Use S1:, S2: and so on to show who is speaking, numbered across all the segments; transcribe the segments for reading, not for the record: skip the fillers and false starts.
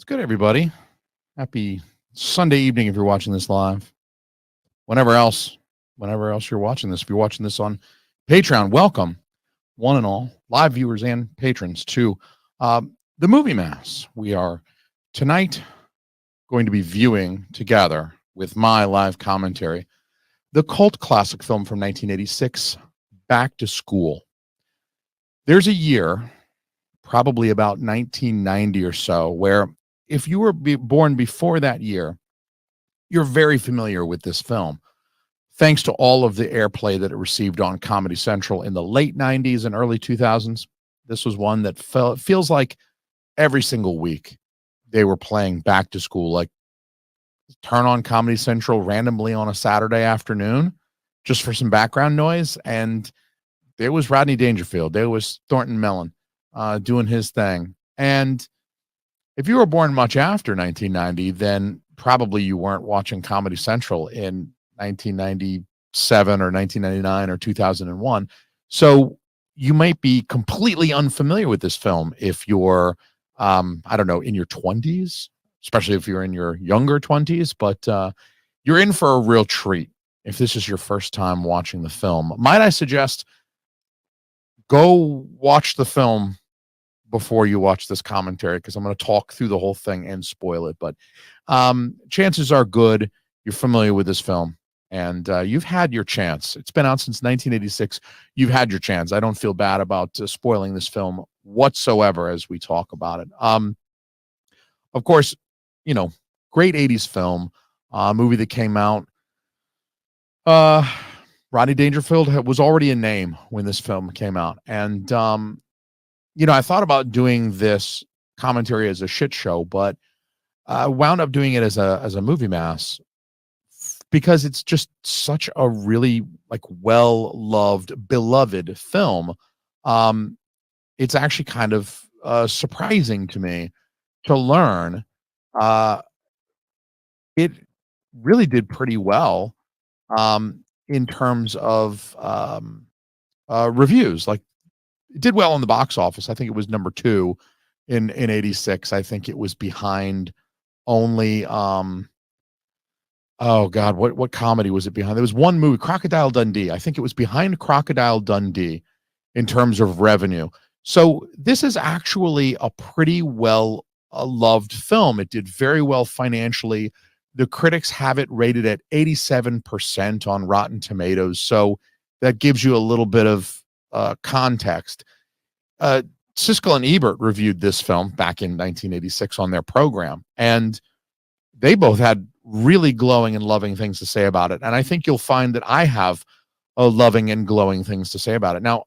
S1: What's good, everybody? Happy Sunday evening if you're watching this live. Whenever else, you're watching this. If you're watching this on Patreon, welcome, one and all, live viewers and patrons to the Movie Mass. We are tonight going to be viewing together with my live commentary the cult classic film from 1986, Back to School. There's a year, probably about 1990 or so, where if you were born before that year, you're very familiar with this film, thanks to all of the airplay that it received on Comedy Central in the late 90s and early 2000s. This was one that feels like every single week they were playing Back to School, like turn on Comedy Central randomly on a Saturday afternoon just for some background noise, and there was Rodney Dangerfield, there was Thornton Mellon doing his thing. And if you were born much after 1990, then probably you weren't watching Comedy Central in 1997 or 1999 or 2001. So you might be completely unfamiliar with this film if you're, I don't know, in your 20s, especially if you're in your younger 20s. But you're in for a real treat if this is your first time watching the film. Might I suggest go watch the film before you watch this commentary, because I'm going to talk through the whole thing and spoil it. But chances are good you're familiar with this film, and you've had your chance. It's been out since 1986. You've had your chance. I don't feel bad about spoiling this film whatsoever as we talk about it. Of course, you know, great 80s film, movie that came out. Rodney Dangerfield was already a name when this film came out. And you know, I thought about doing this commentary as a shit show, but I wound up doing it as a movie mass because it's just such a really well-loved, beloved film. It's actually kind of surprising to me to learn it really did pretty well in terms of reviews. Like, it did well in the box office. I think it was number 2 in 86. I think it was behind only oh god, what comedy was it behind? There was one movie, Crocodile Dundee. I think it was behind Crocodile Dundee in terms of revenue. So this is actually a pretty well loved film. It did very well financially. The critics have it rated at 87% on Rotten Tomatoes. So that gives you a little bit of context. Siskel and Ebert reviewed this film back in 1986 on their program, and they both had really glowing and loving things to say about it. And I think you'll find that I have loving and glowing things to say about it. Now,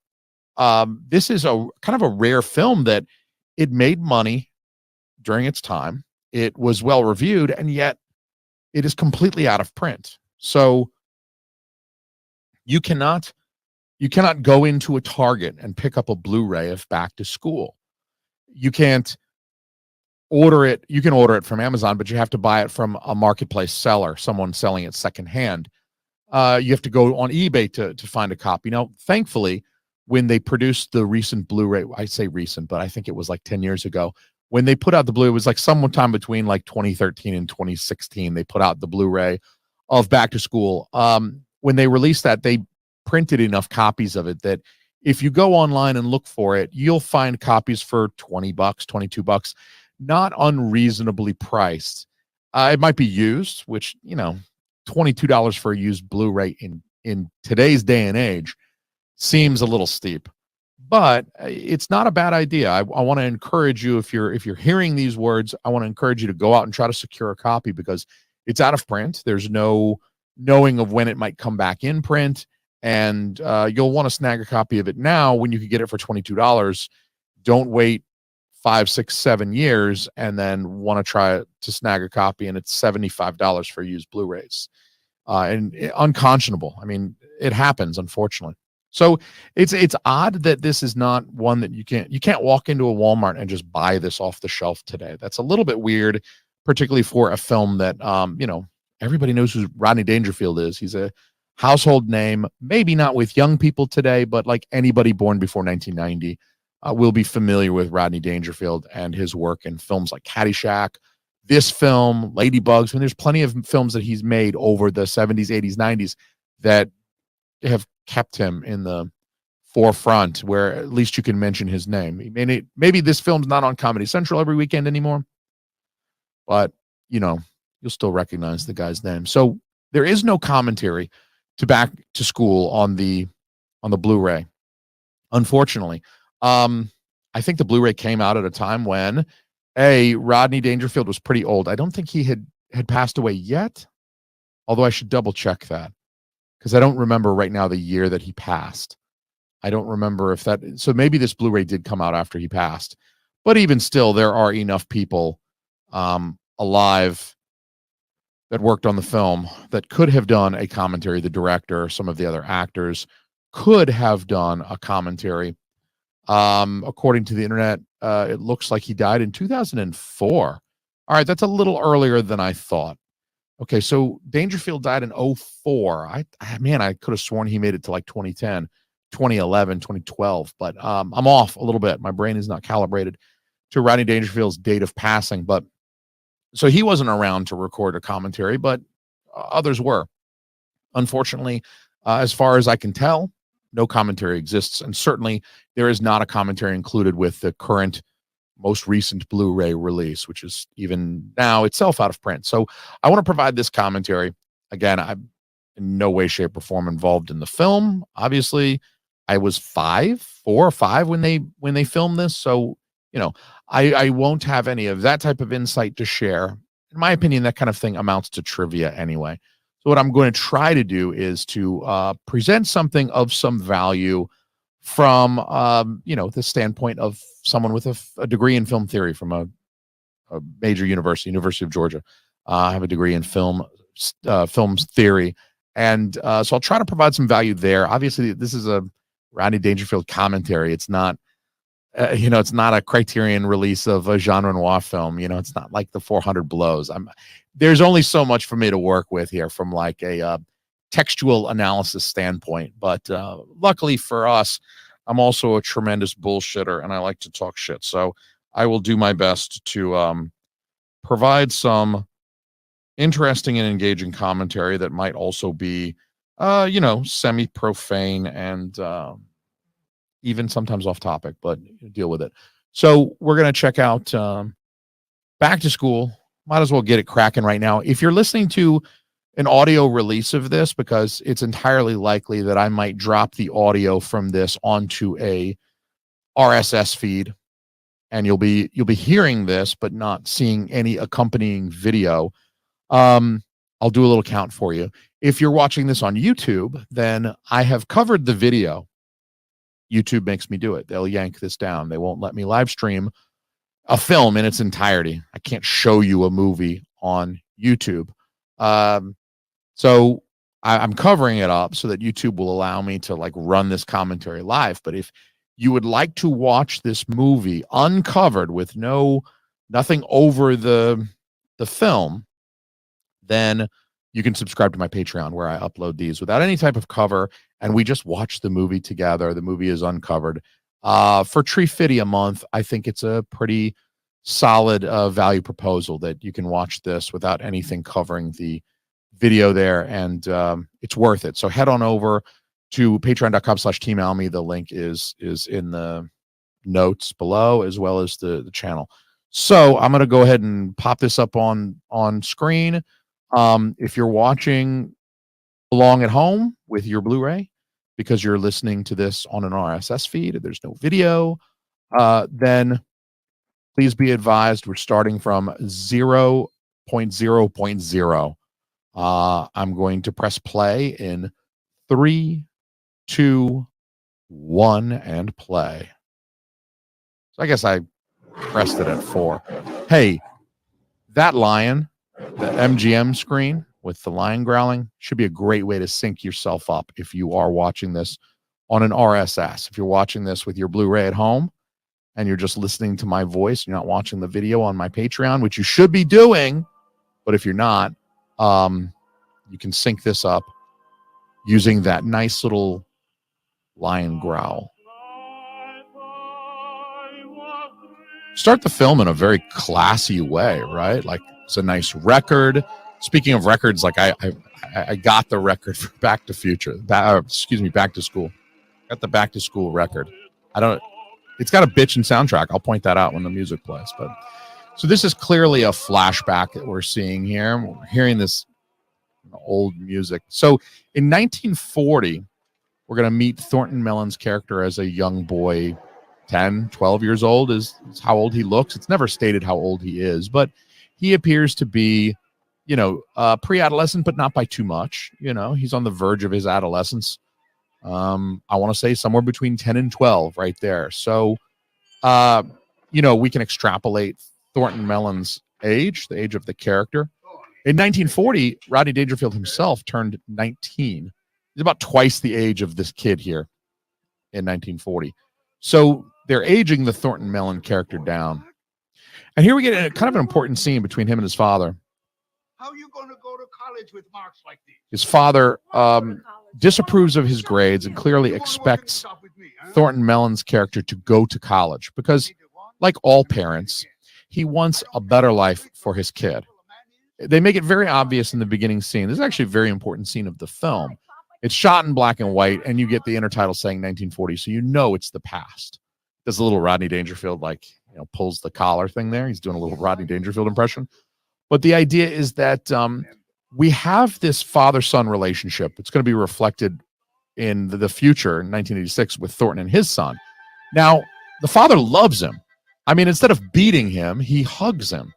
S1: this is a kind of a rare film that it made money during its time. It was well reviewed, and yet it is completely out of print. So you cannot go into a Target and pick up a Blu-ray of Back to School. You can't order it. You can order it from Amazon, but you have to buy it from a marketplace seller, someone selling it secondhand. You have to go on eBay to find a copy. Now, thankfully, when they produced the recent Blu-ray, I say recent, but I think it was like 10 years ago, when they put out the Blu-ray, it was like sometime between like 2013 and 2016, they put out the Blu-ray of Back to School. When they released that, they printed enough copies of it that if you go online and look for it, you'll find copies for $20, $22, not unreasonably priced. It might be used, which, you know, $22 for a used Blu-ray in today's day and age seems a little steep, but it's not a bad idea. I want to encourage you, if you're hearing these words, I want to encourage you to go out and try to secure a copy, because it's out of print. There's no knowing of when it might come back in print. And you'll want to snag a copy of it now when you can get it for $22. Don't wait 5, 6, 7 years and then want to try to snag a copy and it's $75 for used Blu-rays. And unconscionable. I mean, it happens, unfortunately. So it's odd that this is not one that you can't walk into a Walmart and just buy this off the shelf today. That's a little bit weird, particularly for a film that you know, everybody knows who Rodney Dangerfield is. He's a household name, maybe not with young people today, but like anybody born before 1990, will be familiar with Rodney Dangerfield and his work in films like Caddyshack, this film, Ladybugs. I mean, there's plenty of films that he's made over the 70s, 80s, 90s that have kept him in the forefront, where at least you can mention his name. Maybe this film's not on Comedy Central every weekend anymore, but you'll still recognize the guy's name. So there is no commentary to Back to School on the Blu-ray, unfortunately. I think the Blu-ray came out at a time when Rodney Dangerfield was pretty old. I don't think he had passed away yet, although I should double check that, because I don't remember right now the year that he passed. I don't remember if that, so maybe this Blu-ray did come out after he passed, but even still, there are enough people alive that worked on the film that could have done a commentary. The director, some of the other actors could have done a commentary. According to the internet, it looks like he died in 2004. All right, that's a little earlier than I thought. Okay, so Dangerfield died in 2004. I could have sworn he made it to like 2010, 2011, 2012, but I'm off a little bit. My brain is not calibrated to Rodney Dangerfield's date of passing, but so he wasn't around to record a commentary, but others were. Unfortunately, as far as I can tell, no commentary exists, and certainly there is not a commentary included with the current, most recent Blu-ray release, which is even now itself out of print. So I want to provide this commentary. Again, I'm in no way, shape, or form involved in the film. Obviously, I was 4 or 5 when they filmed this, so I won't have any of that type of insight to share. In my opinion, that kind of thing amounts to trivia anyway. So what I'm going to try to do is to present something of some value from, the standpoint of someone with a degree in film theory from a major university, University of Georgia. I have a degree in films theory. And so I'll try to provide some value there. Obviously, this is a Rodney Dangerfield commentary. It's not, it's not a Criterion release of a genre noir film. It's not like the 400 Blows. There's only so much for me to work with here from like a textual analysis standpoint. But luckily for us, I'm also a tremendous bullshitter, and I like to talk shit. So I will do my best to provide some interesting and engaging commentary that might also be, semi-profane and even sometimes off topic, but deal with it. So we're going to check out Back to School. Might as well get it cracking right now. If you're listening to an audio release of this, because it's entirely likely that I might drop the audio from this onto a RSS feed, and you'll be hearing this but not seeing any accompanying video. I'll do a little count for you. If you're watching this on YouTube, then I have covered the video. YouTube makes me do it. They'll yank this down. They won't let me live stream a film in its entirety. I can't show you a movie on YouTube. So I'm covering it up so that YouTube will allow me to like run this commentary live. But if you would like to watch this movie uncovered with nothing over the film, then you can subscribe to my Patreon, where I upload these without any type of cover, and we just watch the movie together. The movie is uncovered. For Tree Fitty a month, I think it's a pretty solid value proposal that you can watch this without anything covering the video there, and it's worth it. So head on over to patreon.com/teamalmy. The link is in the notes below, as well as the channel. So I'm going to go ahead and pop this up on screen. If you're watching along at home with your Blu-ray, because you're listening to this on an RSS feed, there's no video, then please be advised we're starting from 0.0.0. I'm going to press play in 3, 2, 1, and play. So I guess I pressed it at 4. Hey, that lion, the MGM screen with the lion growling, should be a great way to sync yourself up if you are watching this on an RSS. If you're watching this with your Blu-ray at home and you're just listening to my voice, you're not watching the video on my Patreon, which you should be doing, but if you're not, you can sync this up using that nice little lion growl. start the film in a very classy way, right? Like it's a nice record. Speaking of records, like I got the record for Back to Future. Back to School. Got the Back to School record. I don't. It's got a bitchin' soundtrack. I'll point that out when the music plays. But so this is clearly a flashback that we're seeing here. We're hearing this old music. So in 1940, we're going to meet Thornton Mellon's character as a young boy, 10, 12 years old is how old he looks. It's never stated how old he is, but he appears to be, pre-adolescent, but not by too much. He's on the verge of his adolescence. I want to say somewhere between 10 and 12 right there. So, we can extrapolate Thornton Mellon's age, the age of the character. In 1940, Rodney Dangerfield himself turned 19. He's about twice the age of this kid here in 1940. So they're aging the Thornton Mellon character down. And here we get a kind of an important scene between him and his father.
S2: How are you going to go to college with marks like these?
S1: His father disapproves of his grades and clearly expects Thornton Mellon's character to go to college because, like all parents, he wants a better life for his kid. They make it very obvious in the beginning scene. This is actually a very important scene of the film. It's shot in black and white, and you get the intertitle saying 1940, so it's the past. Does a little Rodney Dangerfield, pulls the collar thing there. He's doing a little Rodney Dangerfield impression. But the idea is that we have this father-son relationship. It's going to be reflected in the future in 1986 with Thornton and his son. Now, the father loves him. I mean, instead of beating him, he hugs him.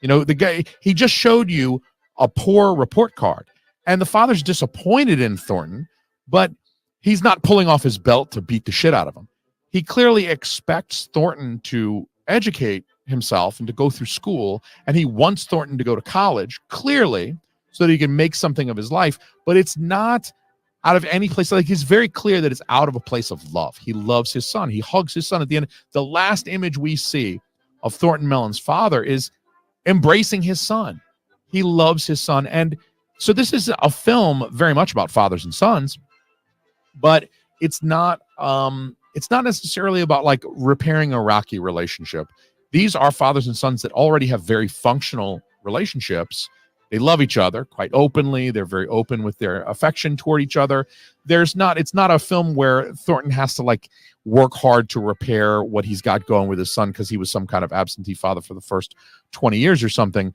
S1: The guy, he just showed you a poor report card. And the father's disappointed in Thornton, but he's not pulling off his belt to beat the shit out of him. He clearly expects Thornton to educate himself and to go through school, and he wants Thornton to go to college, clearly, so that he can make something of his life, but it's not out of any place. Like, it's very clear that it's out of a place of love. He loves his son. He hugs his son at the end. The last image we see of Thornton Mellon's father is embracing his son. He loves his son. And so this is a film very much about fathers and sons, but it's not necessarily about like repairing a rocky relationship. These are fathers and sons that already have very functional relationships. They love each other quite openly. They're very open with their affection toward each other. It's not a film where Thornton has to work hard to repair what he's got going with his son because he was some kind of absentee father for the first 20 years or something.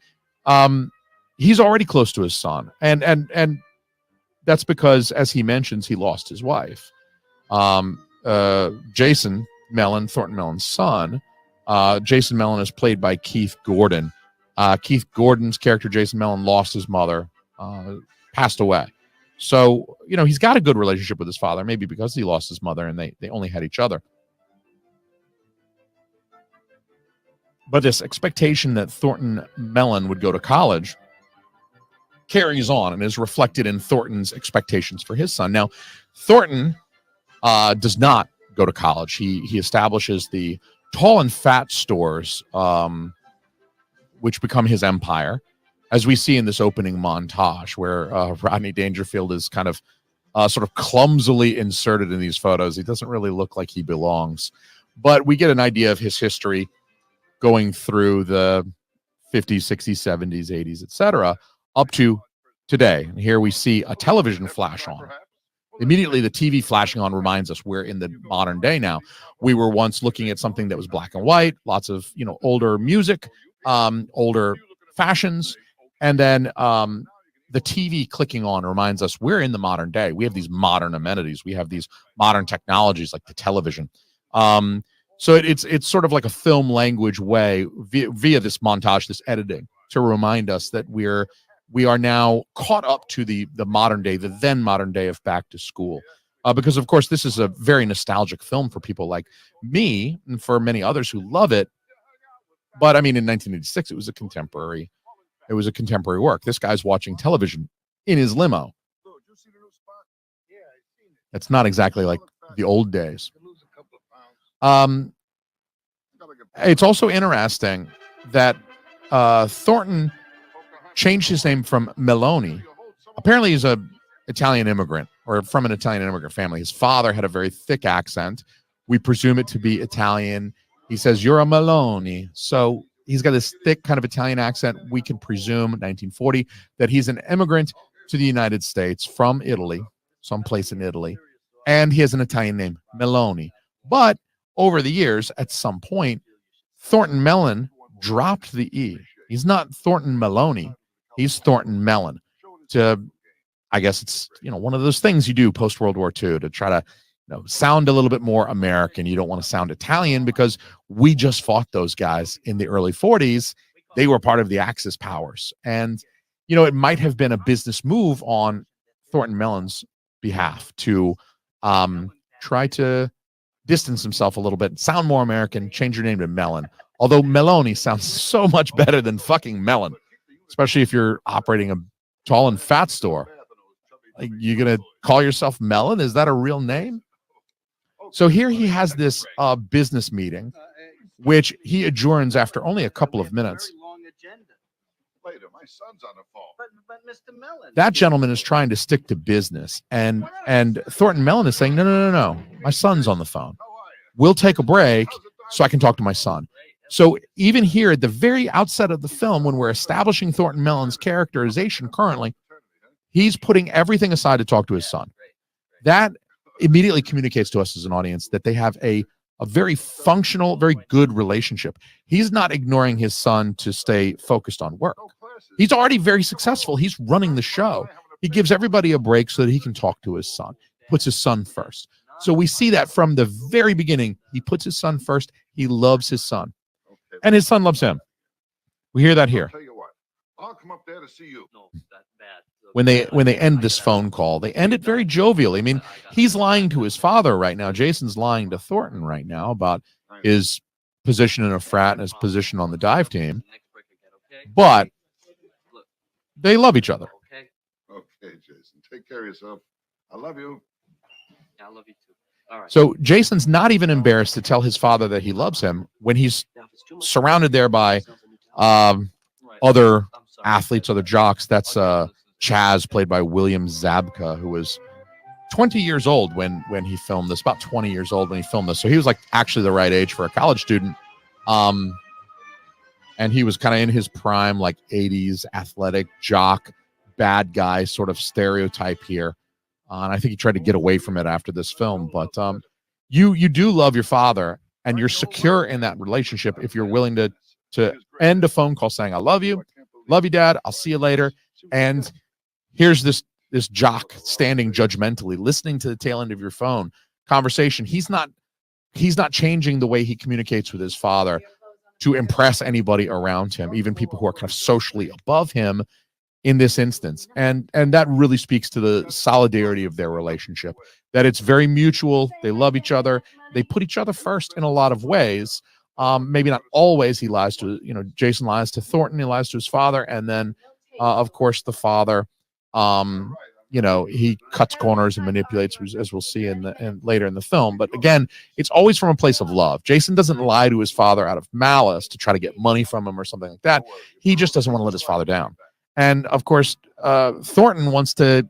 S1: He's already close to his son. And that's because, as he mentions, he lost his wife. Jason Mellon, Thornton Mellon's son, Jason Mellon is played by Keith Gordon. Keith Gordon's character, Jason Mellon, lost his mother, passed away. So, he's got a good relationship with his father, maybe because he lost his mother and they only had each other. But this expectation that Thornton Mellon would go to college carries on and is reflected in Thornton's expectations for his son. Now, Thornton does not go to college. He establishes the Tall and Fat stores, which become his empire, as we see in this opening montage where Rodney Dangerfield is kind of sort of clumsily inserted in these photos. He doesn't really look like he belongs, but we get an idea of his history going through the 50s, 60s, 70s, 80s, etc., up to today. And here we see a television flash on. Immediately, the TV flashing on reminds us we're in the modern day now. We were once looking at something that was black and white, lots of older music, older fashions, and then the TV clicking on reminds us we're in the modern day. We have these modern amenities. We have these modern technologies like the television. So it's sort of like a film language way via this montage, this editing, to remind us that we are now caught up to the modern day, the then modern day of Back to School. Because, of course, this is a very nostalgic film for people like me and for many others who love it. But, I mean, in 1986, it was a contemporary work. This guy's watching television in his limo. It's not exactly like the old days. It's also interesting that Thornton changed his name from Meloni. Apparently he's a Italian immigrant or from an Italian immigrant family. His father had a very thick accent. We presume it to be Italian. He says, "You're a Maloney." So he's got this thick kind of Italian accent. We can presume 1940 that he's an immigrant to the United States from Italy, someplace in Italy. And he has an Italian name, Meloni. But over the years, at some point, Thornton Mellon dropped the E. He's not Thornton Maloney. He's Thornton Mellon. I guess it's, one of those things you do post World War II to try to sound a little bit more American. You don't want to sound Italian because we just fought those guys in the early 40s. They were part of the Axis powers. And, it might have been a business move on Thornton Mellon's behalf to try to distance himself a little bit, sound more American, change your name to Mellon. Although Meloni sounds so much better than fucking Mellon, especially if you're operating a tall and fat store. Like, you're going to call yourself Mellon? Is that a real name? So here he has this business meeting, which he adjourns after only a couple of minutes.
S2: Later, my son's on the phone.
S3: But Mr. Mellon.
S1: That gentleman is trying to stick to business, and Thornton Mellon is saying, no. My son's on the phone. We'll take a break so I can talk to my son. So even here at the very outset of the film, when we're establishing Thornton Mellon's characterization currently, he's putting everything aside to talk to his son. That immediately communicates to us as an audience that they have a very functional, very good relationship. He's not ignoring his son to stay focused on work. He's already very successful. He's running the show. He gives everybody a break so that he can talk to his son, puts his son first. So we see that from the very beginning. He puts his son first. He loves his son, and his son loves him. We hear that here.
S2: I'll tell you what, I'll come up there to see you.
S1: When they end this phone call, they end it very jovially. I mean, he's lying to his father right now. Jason's lying to Thornton right now about his position in a frat and his position on the dive team. But they love each other.
S2: Okay, Jason. Take care of yourself. I love you.
S3: I love you too. All right.
S1: So Jason's not even embarrassed to tell his father that he loves him when he's surrounded there by other athletes, other jocks. That's Chaz, played by William Zabka, who was 20 years old when he filmed this, about 20 years old when he filmed this. So he was like actually the right age for a college student. And he was kind of in his prime, like 80s athletic jock, bad guy sort of stereotype here. And I think he tried to get away from it after this film. But you do love your father, and you're secure in that relationship if you're willing to end a phone call saying, "I love you, Dad. I'll see you later." And here's this jock standing judgmentally, listening to the tail end of your phone conversation. He's not changing the way he communicates with his father to impress anybody around him, even people who are kind of socially above him in this instance. And that really speaks to the solidarity of their relationship, that it's very mutual. They love each other. They put each other first in a lot of ways. Maybe not always. He lies to, Jason lies to Thornton. He lies to his father. And then, of course, the father, he cuts corners and manipulates, as we'll see later in the film. But again, it's always from a place of love. Jason doesn't lie to his father out of malice to try to get money from him or something like that. He just doesn't want to let his father down. And of course, Thornton wants to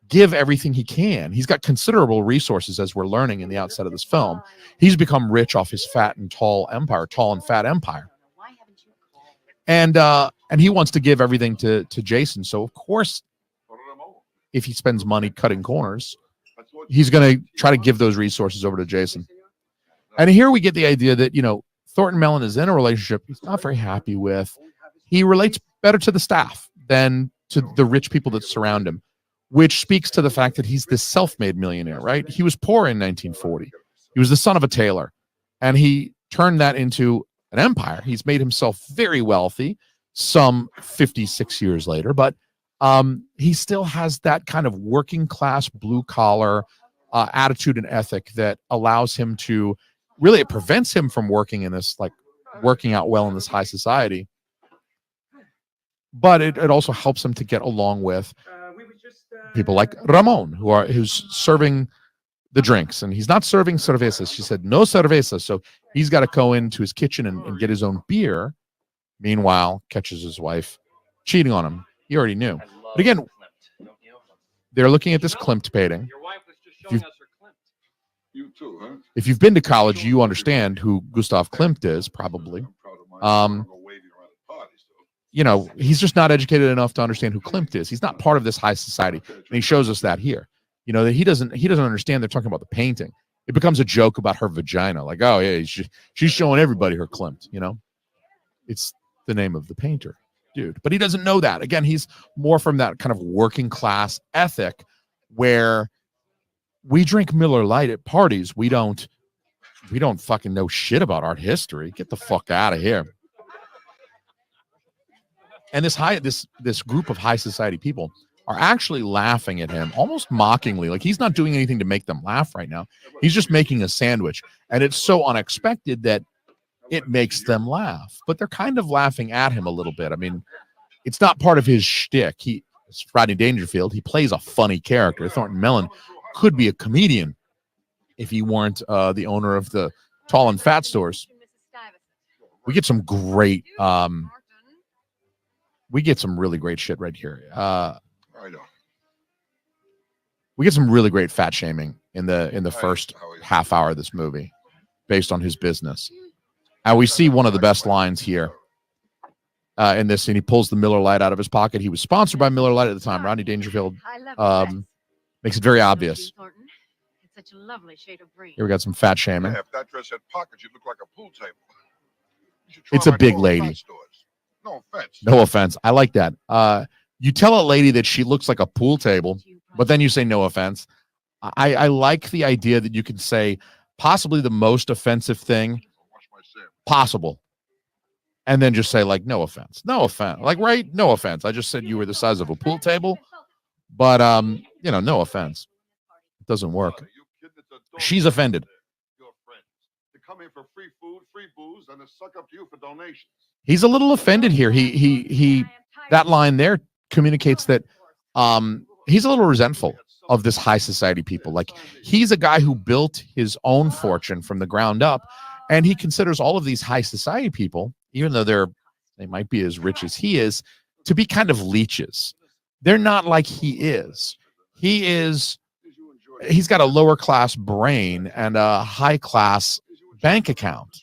S1: give everything he can. He's got considerable resources, as we're learning in the outset of this film. He's become rich off his tall and fat empire. And he wants to give everything to Jason. So of course, if he spends money cutting corners, he's going to try to give those resources over to Jason. And here we get the idea that, Thornton Mellon is in a relationship he's not very happy with. He relates better to the staff than to the rich people that surround him, which speaks to the fact that he's this self-made millionaire, right? He was poor in 1940. He was the son of a tailor, and he turned that into an empire. He's made himself very wealthy some 56 years later, but he still has that kind of working class, blue collar attitude and ethic that allows him to really, it prevents him from working in this, like working out well in this high society. But it also helps him to get along with people like Ramon, who's serving the drinks, and he's not serving cervezas. She said no cerveza, so he's got to go into his kitchen and get his own beer. Meanwhile, catches his wife cheating on him. He already knew. But again, they're looking at this Klimt painting.
S3: Your wife was just showing us her Klimt.
S4: You too, huh?
S1: If you've been to college, you understand who Gustav Klimt is, probably. You know, he's just not educated enough to understand who Klimt is. He's not part of this high society, and he shows us that here. You know, that he doesn't understand they're talking about the painting. It becomes a joke about her vagina, like, oh yeah, she's showing everybody her Klimt. You know, it's the name of the painter, dude. But he doesn't know that. Again, he's more from that kind of working class ethic where we drink Miller Lite at parties. We don't fucking know shit about art history. Get the fuck out of here. And this group of high society people are actually laughing at him almost mockingly. Like he's not doing anything to make them laugh right now. He's just making a sandwich. And it's so unexpected that it makes them laugh. But they're kind of laughing at him a little bit. I mean, it's not part of his shtick. It's Rodney Dangerfield. He plays a funny character. Thornton Mellon could be a comedian if he weren't the owner of the tall and fat stores. We get some great really great shit right here. We get some really great fat shaming in the first half hour of this movie based on his business. And we see one of the best lines here in this scene. He pulls the Miller Lite out of his pocket. He was sponsored by Miller Lite at the time. Rodney Dangerfield makes it very obvious.
S5: It's such a lovely shade of green.
S1: Here we got some fat shaming.
S4: Yeah, if that dress had pockets, you'd look like a pool table.
S1: It's a big lady.
S4: No offense.
S1: No offense. I like that. You tell a lady that she looks like a pool table, but then you say no offense. I like the idea that you can say possibly the most offensive thing possible, and then just say like no offense. No offense. Like, right? No offense. I just said you were the size of a pool table, but you know, no offense. It doesn't work. She's offended.
S4: Come in for free food, free booze, and to suck up to you for donations.
S1: He's a little offended here. He that line there communicates that he's a little resentful of this high society people. Like he's a guy who built his own fortune from the ground up, and he considers all of these high society people, even though they might be as rich as he is, to be kind of leeches. They're not like he is. He's got a lower class brain and a high class bank account.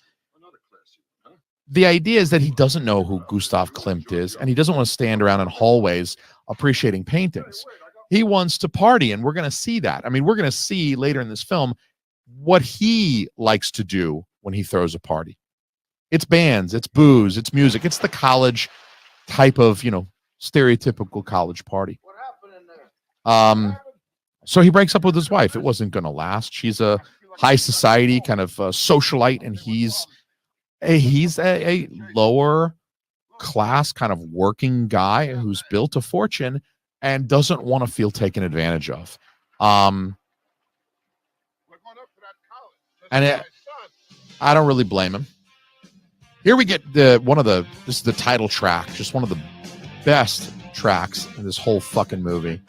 S1: The idea is that he doesn't know who Gustav Klimt is, and he doesn't want to stand around in hallways appreciating paintings. He wants to party, and we're going to see that. I mean, we're going to see later in this film what he likes to do when he throws a party. It's bands, it's booze, it's music, it's the college type of, you know, stereotypical college party. So he breaks up with his wife. It wasn't going to last. She's a high society kind of socialite, and he's a lower class kind of working guy who's built a fortune and doesn't want to feel taken advantage of. And I don't really blame him. Here we get this is the title track, just one of the best tracks in this whole fucking movie.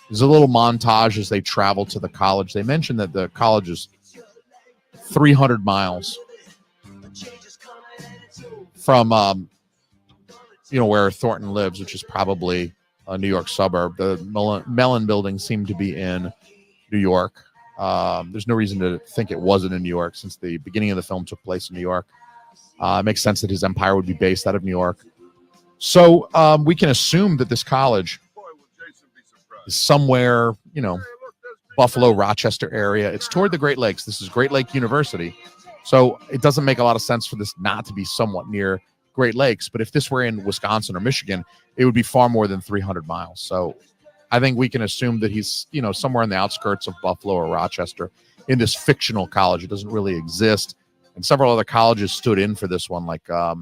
S1: There's a little montage as they travel to the college. They mentioned that the college is 300 miles from where Thornton lives, which is probably a New York suburb. The Mellon building seemed to be in New York. There's no reason to think it wasn't in New York, since the beginning of the film took place in New York. It makes sense that his empire would be based out of New York. So we can assume that this college is somewhere, Buffalo, Rochester area. It's toward the Great Lakes. This is Great Lake University. So it doesn't make a lot of sense for this not to be somewhat near Great Lakes. But if this were in Wisconsin or Michigan, it would be far more than 300 miles. So I think we can assume that he's, somewhere in the outskirts of Buffalo or Rochester in this fictional college. It doesn't really exist. And several other colleges stood in for this one. Like, I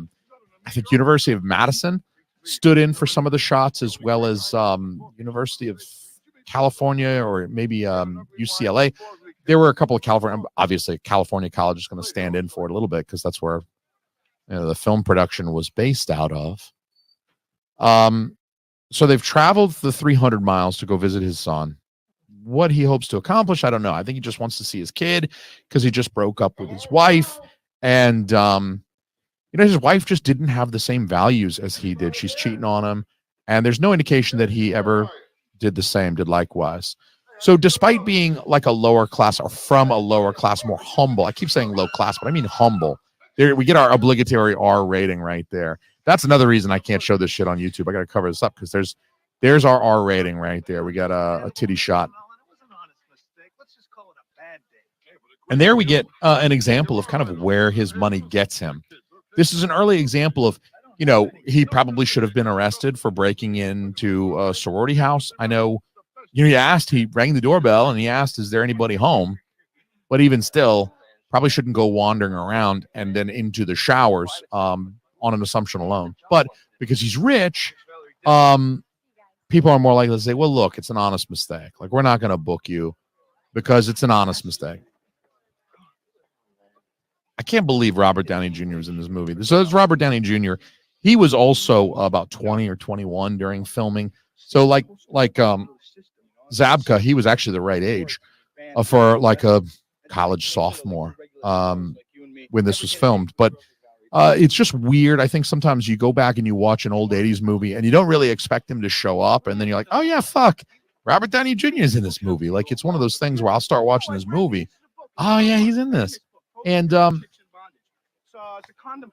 S1: think University of Madison stood in for some of the shots, as well as University of California, or maybe UCLA. There were a couple of California college is going to stand in for it a little bit, because that's where the film production was based out of. So they've traveled the 300 miles to go visit his son. What he hopes to accomplish, I don't know. I think he just wants to see his kid, because he just broke up with his wife, and his wife just didn't have the same values as he did. She's cheating on him, and there's no indication that he ever did likewise. So despite being like a lower class or from a lower class, more humble, I keep saying low class, but I mean humble. There we get our obligatory R rating right there. That's another reason I can't show this shit on YouTube. I got to cover this up because there's our R rating right there. We got a titty shot. And there we get an example of kind of where his money gets him. This is an early example of, you know, he probably should have been arrested for breaking into a sorority house. I know, you know, he rang the doorbell and he asked, is there anybody home? But even still, probably shouldn't go wandering around and then into the showers on an assumption alone. But because he's rich, people are more likely to say, well, look, it's an honest mistake. Like, we're not going to book you because it's an honest mistake. I can't believe Robert Downey Jr. was in this movie. So it's Robert Downey Jr. He was also about 20 or 21 during filming. So like Zabka, he was actually the right age for like a college sophomore when this was filmed. But it's just weird. I think sometimes you go back and you watch an old 80s movie and you don't really expect him to show up. And then you're like, oh, yeah, fuck. Robert Downey Jr. is in this movie. Like, it's one of those things where I'll start watching this movie. Oh, yeah, he's in this. And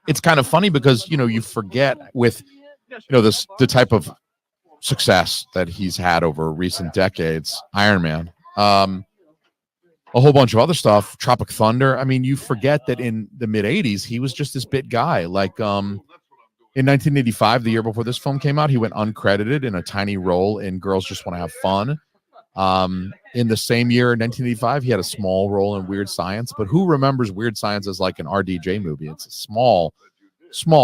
S1: it's kind of funny because, you know, you forget with, you know, the type of success that he's had over recent decades, Iron Man, a whole bunch of other stuff, Tropic Thunder. I mean, you forget that in the mid 80s, he was just this bit guy. Like in 1985, the year before this film came out, he went uncredited in a tiny role in Girls Just Want to Have Fun. In the same year, 1985, he had a small role in Weird Science, but who remembers Weird Science as like an RDJ movie? It's a small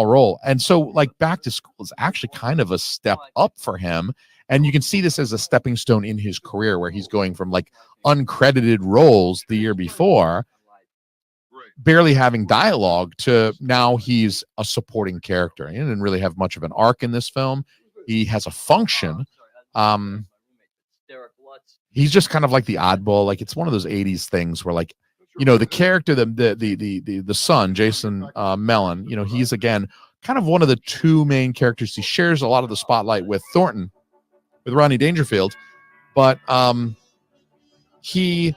S1: role. And so like Back to School is actually kind of a step up for him. And you can see this as a stepping stone in his career where he's going from like uncredited roles the year before, barely having dialogue, to now he's a supporting character. He didn't really have much of an arc in this film. He has a function. He's just kind of like the oddball. Like, it's one of those 80s things where, like, you know, the character, the son, Jason Mellon, you know, he's again kind of one of the two main characters. He shares a lot of the spotlight with Thornton, with Rodney Dangerfield, but he's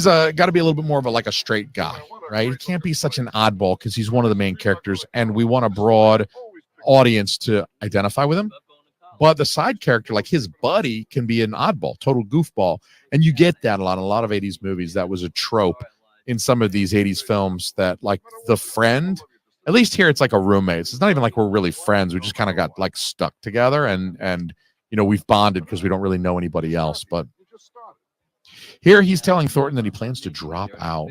S1: got to be a little bit more of a straight guy, right? He can't be such an oddball because he's one of the main characters, and we want a broad audience to identify with him. But the side character, like his buddy, can be an oddball, total goofball. And you get that a lot of 80s movies. That was a trope in some of these 80s films, that like the friend, at least here it's like a roommate. It's not even like we're really friends. We just kind of got like stuck together and you know, we've bonded because we don't really know anybody else. But here he's telling Thornton that he plans to drop out.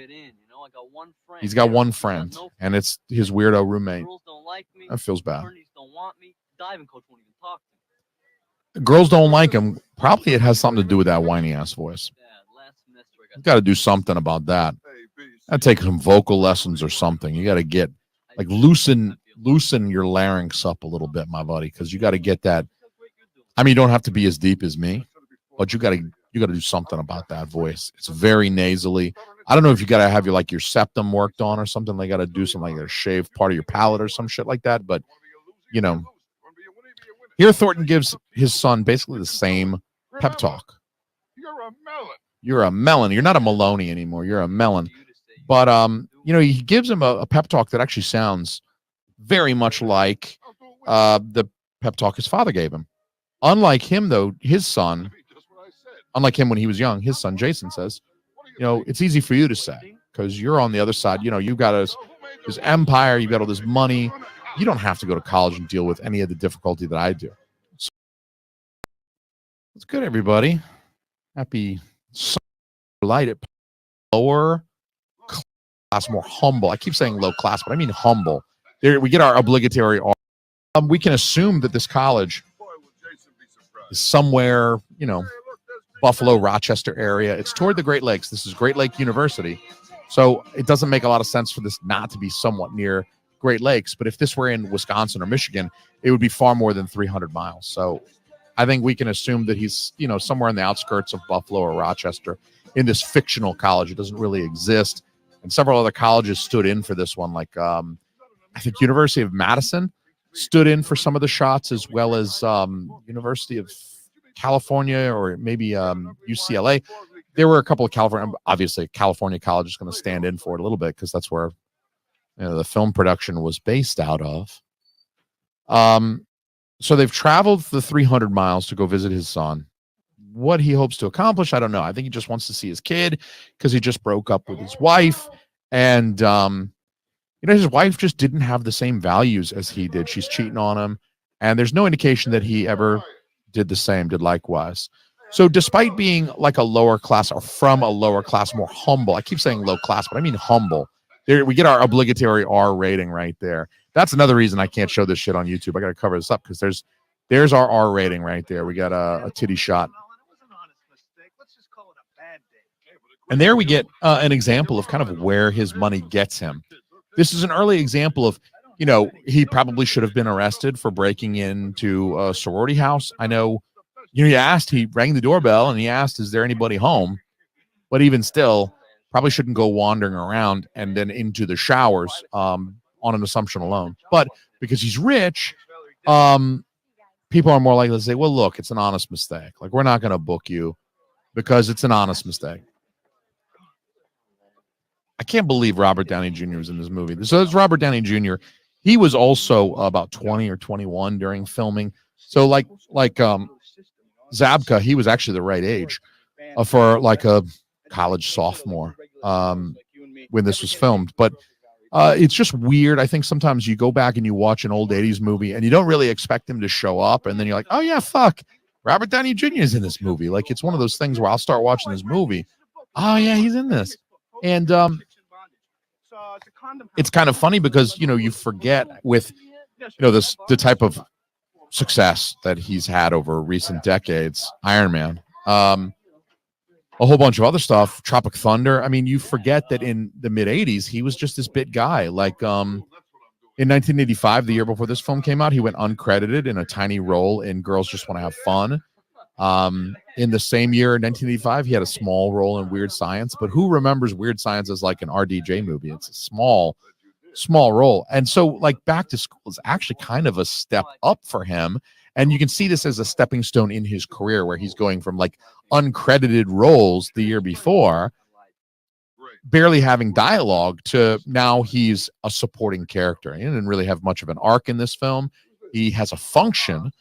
S1: He's got one friend, and it's his weirdo roommate. That feels bad. Girls don't like him. Probably it has something to do with that whiny ass voice. You got to do something about that. I'd take some vocal lessons or something. You got to get like loosen your larynx up a little bit, my buddy, because you got to get that. I mean, you don't have to be as deep as me, but you got to do something about that voice. It's very nasally. I don't know if you got to have your septum worked on or something. They got to do something like a shave part of your palate or some shit like that. But you know. Here, Thornton gives his son basically the same pep talk.
S4: You're a melon.
S1: You're a melon. You're not a Maloney anymore. You're a melon. But, you know, he gives him a pep talk that actually sounds very much like the pep talk his father gave him. Unlike him, though, his son, unlike him when he was young, his son, Jason, says, you know, it's easy for you to say because you're on the other side. You know, you've got this empire. You've got all this money. You don't have to go to college and deal with any of the difficulty that I do. So, it's good, everybody. Happy light at lower class, more humble. I keep saying low class, but I mean humble. There we get our obligatory. We can assume that this college is somewhere, you know, Buffalo, Rochester area. It's toward the Great Lakes. This is Great Lake University. So it doesn't make a lot of sense for this not to be somewhat near Great Lakes, but if this were in Wisconsin or Michigan, it would be far more than 300 miles. So I think we can assume that he's, you know, somewhere in the outskirts of Buffalo or Rochester in this fictional college. It doesn't really exist. And several other colleges stood in for this one. Like, I think University of Madison stood in for some of the shots, as well as University of California or maybe UCLA. There were a couple of California, obviously California college is going to stand in for it a little bit because that's where the film production was based out of. So they've traveled the 300 miles to go visit his son. What he hopes to accomplish, I don't know. I think he just wants to see his kid because he just broke up with his wife. And, his wife just didn't have the same values as he did. She's cheating on him. And there's no indication that he ever did likewise. So despite being like a lower class or from a lower class, more humble, I keep saying low class, but I mean humble. There we get our obligatory R rating right there. That's another reason I can't show this shit on YouTube. I got to cover this up because there's our R rating right there. We got a titty shot. And there we get an example of kind of where his money gets him. This is an early example of, he probably should have been arrested for breaking into a sorority house. I know, he rang the doorbell and he asked, is there anybody home? But even still, probably shouldn't go wandering around and then into the showers on an assumption alone. But because he's rich, people are more likely to say, well, look, it's an honest mistake. Like, we're not going to book you because it's an honest mistake. I can't believe Robert Downey Jr. was in this movie. So it's Robert Downey Jr. He was also about 20 or 21 during filming. So like Zabka, he was actually the right age for like a college sophomore when this was filmed. But it's just weird. I think sometimes you go back and you watch an old 80s movie and you don't really expect him to show up. And then you're like, oh, yeah, fuck. Robert Downey Jr. is in this movie. Like, it's one of those things where I'll start watching this movie. Oh, yeah, he's in this. And it's kind of funny because, you forget with, the type of success that he's had over recent decades, Iron Man, a whole bunch of other stuff, Tropic Thunder. I mean, you forget that in the mid 80s, he was just this bit guy. Like in 1985, the year before this film came out, he went uncredited in a tiny role in Girls Just Want to Have Fun. In the same year, 1985, he had a small role in Weird Science, but who remembers Weird Science as like an RDJ movie? It's a small role. And so like Back to School is actually kind of a step up for him. And you can see this as a stepping stone in his career where he's going from like uncredited roles the year before, barely having dialogue, to now he's a supporting character. He didn't really have much of an arc in this film. He has a function.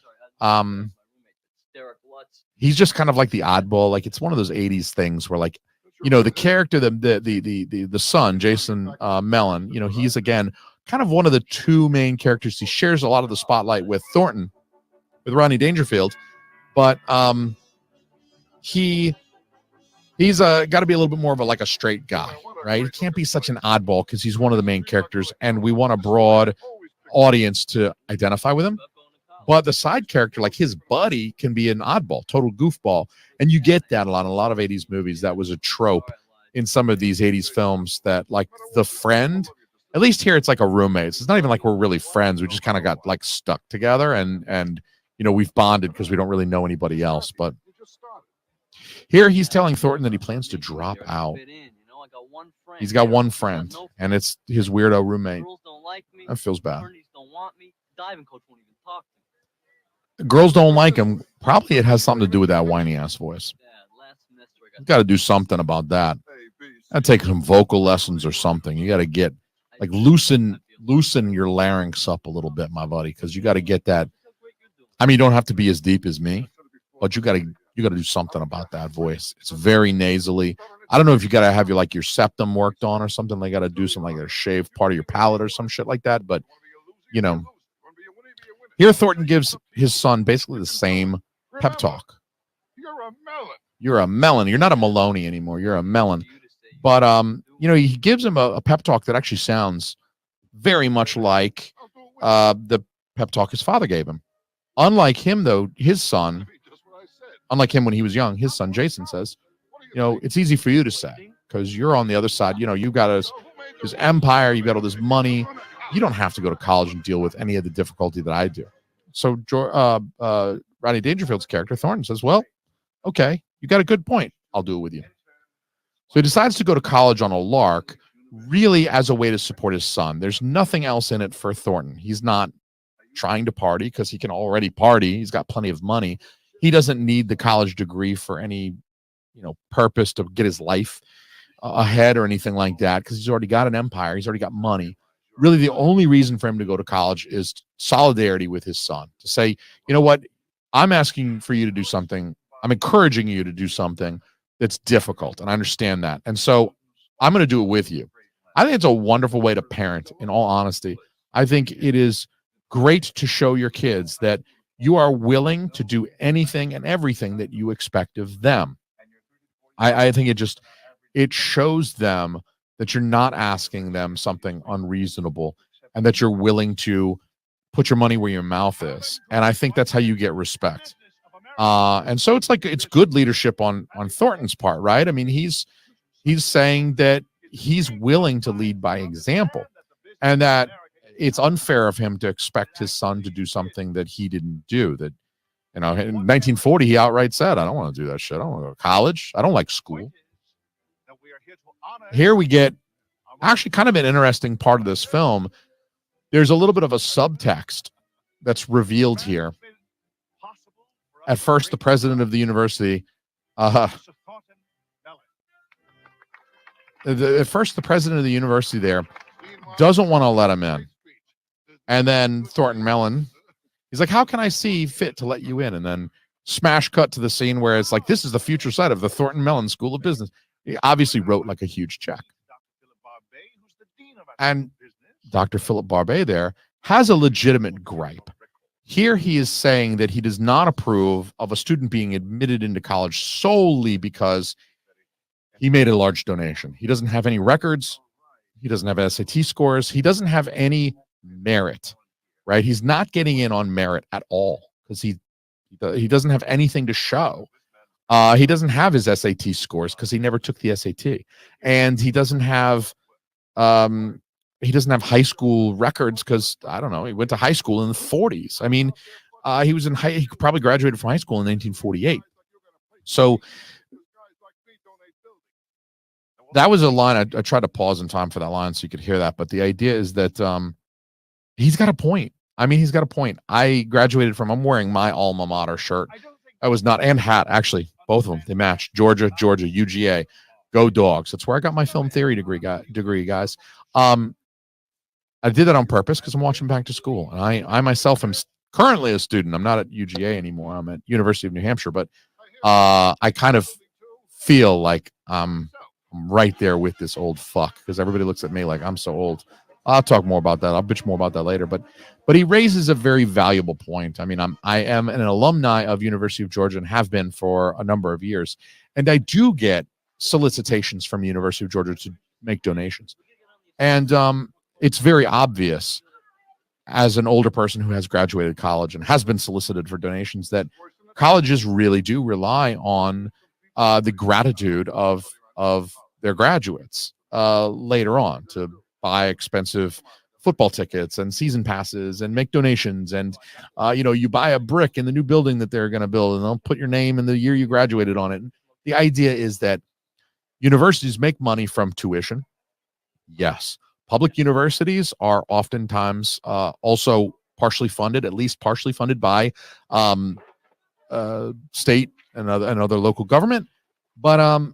S1: He's just kind of like the oddball. Like, it's one of those 80s things where, like, the character, the son, Jason Mellon, he's again kind of one of the two main characters. He shares a lot of the spotlight with Thornton, with Rodney Dangerfield, but he's got to be a little bit more of a straight guy, right? He can't be such an oddball because he's one of the main characters, and we want a broad audience to identify with him. But the side character, like his buddy, can be an oddball, total goofball. And you get that a lot of 80s movies. That was a trope in some of these 80s films, that like the friend, at least here it's like a roommate. It's not even like we're really friends. We just kind of got like stuck together and we've bonded because we don't really know anybody else. But here he's telling Thornton that he plans to drop out. He's got one friend, and it's his weirdo roommate. That feels bad. Girls don't like him. Probably it has something to do with that whiny ass voice. You got to do something about that. I'd take some vocal lessons or something. You got to get like loosen your larynx up a little bit, my buddy, because you got to get that. I mean, you don't have to be as deep as me, but you got to do something about that voice. It's very nasally. I don't know if you got to have your septum worked on or something. They got to do something like a shave part of your palate or some shit like that. But here Thornton gives his son basically the same pep talk. You're a melon. You're not a Maloney anymore. You're a melon. But he gives him a pep talk that actually sounds very much like the pep talk his father gave him. Unlike him, though, his son, unlike him when he was young, his son Jason says, it's easy for you to say because you're on the other side. You've got this empire, you've got all this money. You don't have to go to college and deal with any of the difficulty that I do. So Rodney Dangerfield's character, Thornton, says, well, okay, you got a good point. I'll do it with you. So he decides to go to college on a lark, really as a way to support his son. There's nothing else in it for Thornton. He's not trying to party because he can already party. He's got plenty of money. He doesn't need the college degree for any, purpose to get his life ahead or anything like that, because he's already got an empire. He's already got money. Really, the only reason for him to go to college is solidarity with his son, to say, you know what, I'm asking for you to do something. I'm encouraging you to do something that's difficult, and I understand that. And so I'm going to do it with you. I think it's a wonderful way to parent, in all honesty. I think it is great to show your kids that you are willing to do anything and everything that you expect of them. I think it shows them that you're not asking them something unreasonable, and that you're willing to put your money where your mouth is. And I think that's how you get respect. And so it's good leadership on Thornton's part, right? I mean, he's saying that he's willing to lead by example, and that it's unfair of him to expect his son to do something that he didn't do. That, in 1940, he outright said, I don't want to do that shit. I don't want to go to college. I don't like school. Here we get actually kind of an interesting part of this film. There's a little bit of a subtext that's revealed here. At first, the president of the university, there, doesn't want to let him in. And then Thornton Mellon, he's like, how can I see fit to let you in? And then smash cut to the scene where it's like, this is the future site of the Thornton Mellon School of Business. He obviously wrote like a huge check. And Dr. Philip Barbet there has a legitimate gripe. Here he is saying that he does not approve of a student being admitted into college solely because he made a large donation. He doesn't have any records. He doesn't have SAT scores. He doesn't have any merit, right? He's not getting in on merit at all, because he doesn't have anything to show. He doesn't have his SAT scores because he never took the SAT, and he doesn't have high school records because, I don't know, he went to high school in the 40s. I mean, he probably graduated from high school in 1948. So that was a line. I tried to pause in time for that line so you could hear that. But the idea is that he's got a point. I mean, he's got a point. I'm wearing my alma mater shirt. I was not, and hat, actually. Both of them, they match. Georgia, UGA. Go Dogs. That's where I got my film theory degree, guys. I did that on purpose because I'm watching Back to School. And I myself am currently a student. I'm not at UGA anymore. I'm at University of New Hampshire. But I kind of feel like I'm right there with this old fuck, because everybody looks at me like I'm so old. I'll talk more about that. I'll bitch more about that later. But he raises a very valuable point. I mean, I am an alumni of University of Georgia and have been for a number of years. And I do get solicitations from University of Georgia to make donations. And it's very obvious, as an older person who has graduated college and has been solicited for donations, that colleges really do rely on the gratitude of their graduates later on to buy expensive football tickets and season passes and make donations. And, you buy a brick in the new building that they're going to build, and they'll put your name and the year you graduated on it. And the idea is that universities make money from tuition. Yes. Public universities are oftentimes also partially funded, at least partially funded by state and other local government. But,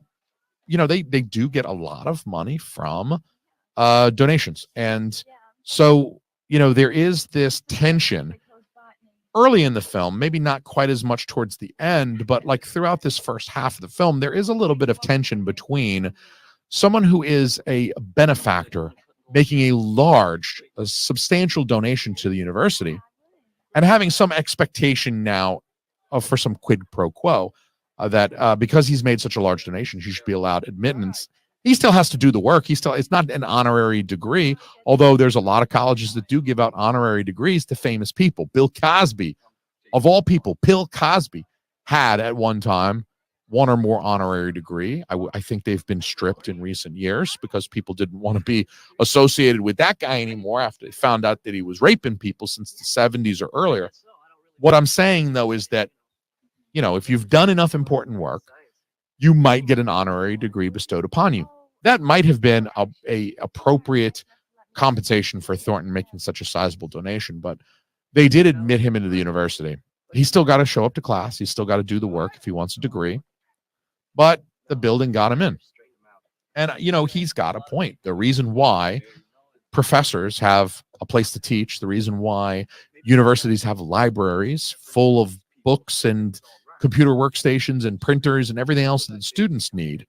S1: they do get a lot of money from donations. And so, there is this tension early in the film, maybe not quite as much towards the end, but like throughout this first half of the film, there is a little bit of tension between someone who is a benefactor making a substantial donation to the university and having some expectation now for some quid pro quo that because he's made such a large donation, he should be allowed admittance. He still has to do the work. It's not an honorary degree, although there's a lot of colleges that do give out honorary degrees to famous people. Bill Cosby, of all people, Bill Cosby had at one time one or more honorary degree. I think they've been stripped in recent years because people didn't want to be associated with that guy anymore after they found out that he was raping people since the 70s or earlier. What I'm saying, though, is that, if you've done enough important work, you might get an honorary degree bestowed upon you. That might have been a appropriate compensation for Thornton making such a sizable donation, but they did admit him into the university. He's still got to show up to class. He's still got to do the work if he wants a degree. But the building got him in. And, he's got a point. The reason why professors have a place to teach, the reason why universities have libraries full of books and computer workstations and printers and everything else that students need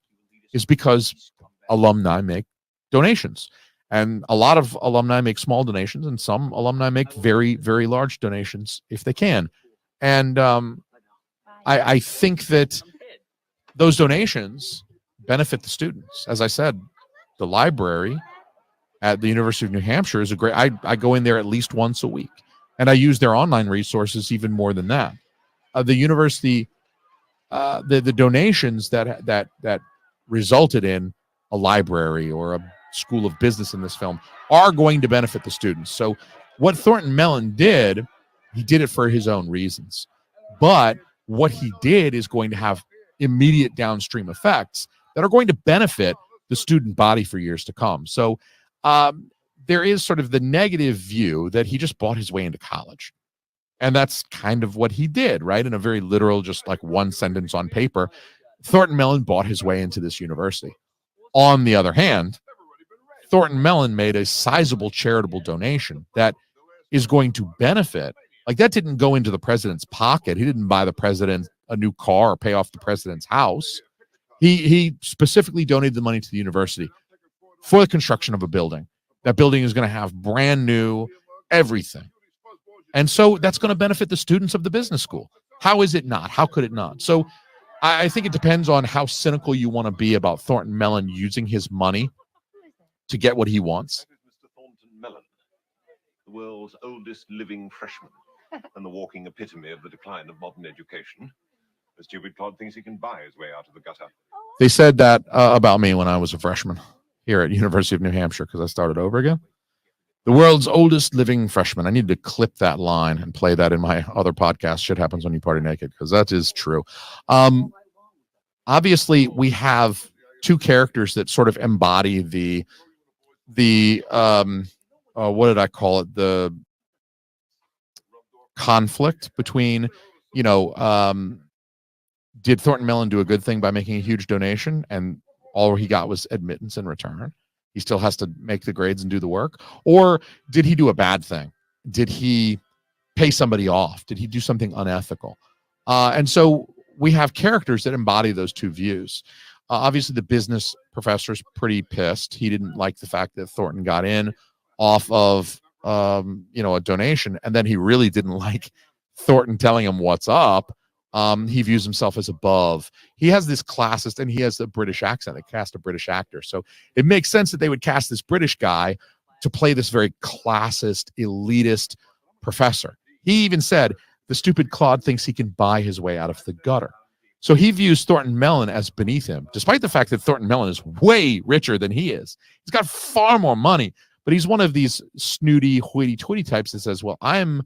S1: is because alumni make donations. And a lot of alumni make small donations, and some alumni make very, very large donations if they can. And I think that those donations benefit the students. As I said, the library at the University of New Hampshire is a great, I go in there at least once a week, and I use their online resources even more than that. The university, the donations that resulted in a library or a school of business in this film are going to benefit the students. So what Thornton Mellon did, he did it for his own reasons. But what he did is going to have immediate downstream effects that are going to benefit the student body for years to come. So there is sort of the negative view that he just bought his way into college. And that's kind of what he did, right? In a very literal, just like one sentence on paper, Thornton Mellon bought his way into this university. On the other hand, Thornton Mellon made a sizable charitable donation that is going to benefit. Like, that didn't go into the president's pocket. He didn't buy the president a new car or pay off the president's house. He specifically donated the money to the university for the construction of a building. That building is going to have brand new everything. And so that's going to benefit the students of the business school. How is it not? How could it not? So I think it depends on how cynical you want to be about Thornton Mellon using his money to get what he wants.
S6: That is Mr. Thornton Mellon, the world's oldest living freshman and the walking epitome of the decline of modern education. The stupid clod thinks he can buy his way out of the gutter.
S1: They said that about me when I was a freshman here at University of New Hampshire, because I started over again. The world's oldest living freshman. I need to clip that line and play that in my other podcast, Shit Happens When You Party Naked, because that is true. Obviously, we have two characters that sort of embody the what did I call it? The conflict between, did Thornton Mellon do a good thing by making a huge donation and all he got was admittance in return? He still has to make the grades and do the work. Or did he do a bad thing? Did he pay somebody off? Did he do something unethical? And so we have characters that embody those two views. Obviously, the business professor's pretty pissed. He didn't like the fact that Thornton got in off of, a donation. And then he really didn't like Thornton telling him what's up. He views himself as above. He has this classist, and he has a British accent. They cast a British actor. So it makes sense that they would cast this British guy to play this very classist, elitist professor. He even said, the stupid clod thinks he can buy his way out of the gutter. So he views Thornton Mellon as beneath him, despite the fact that Thornton Mellon is way richer than he is. He's got far more money, but he's one of these snooty, hoity-toity types that says, well, I'm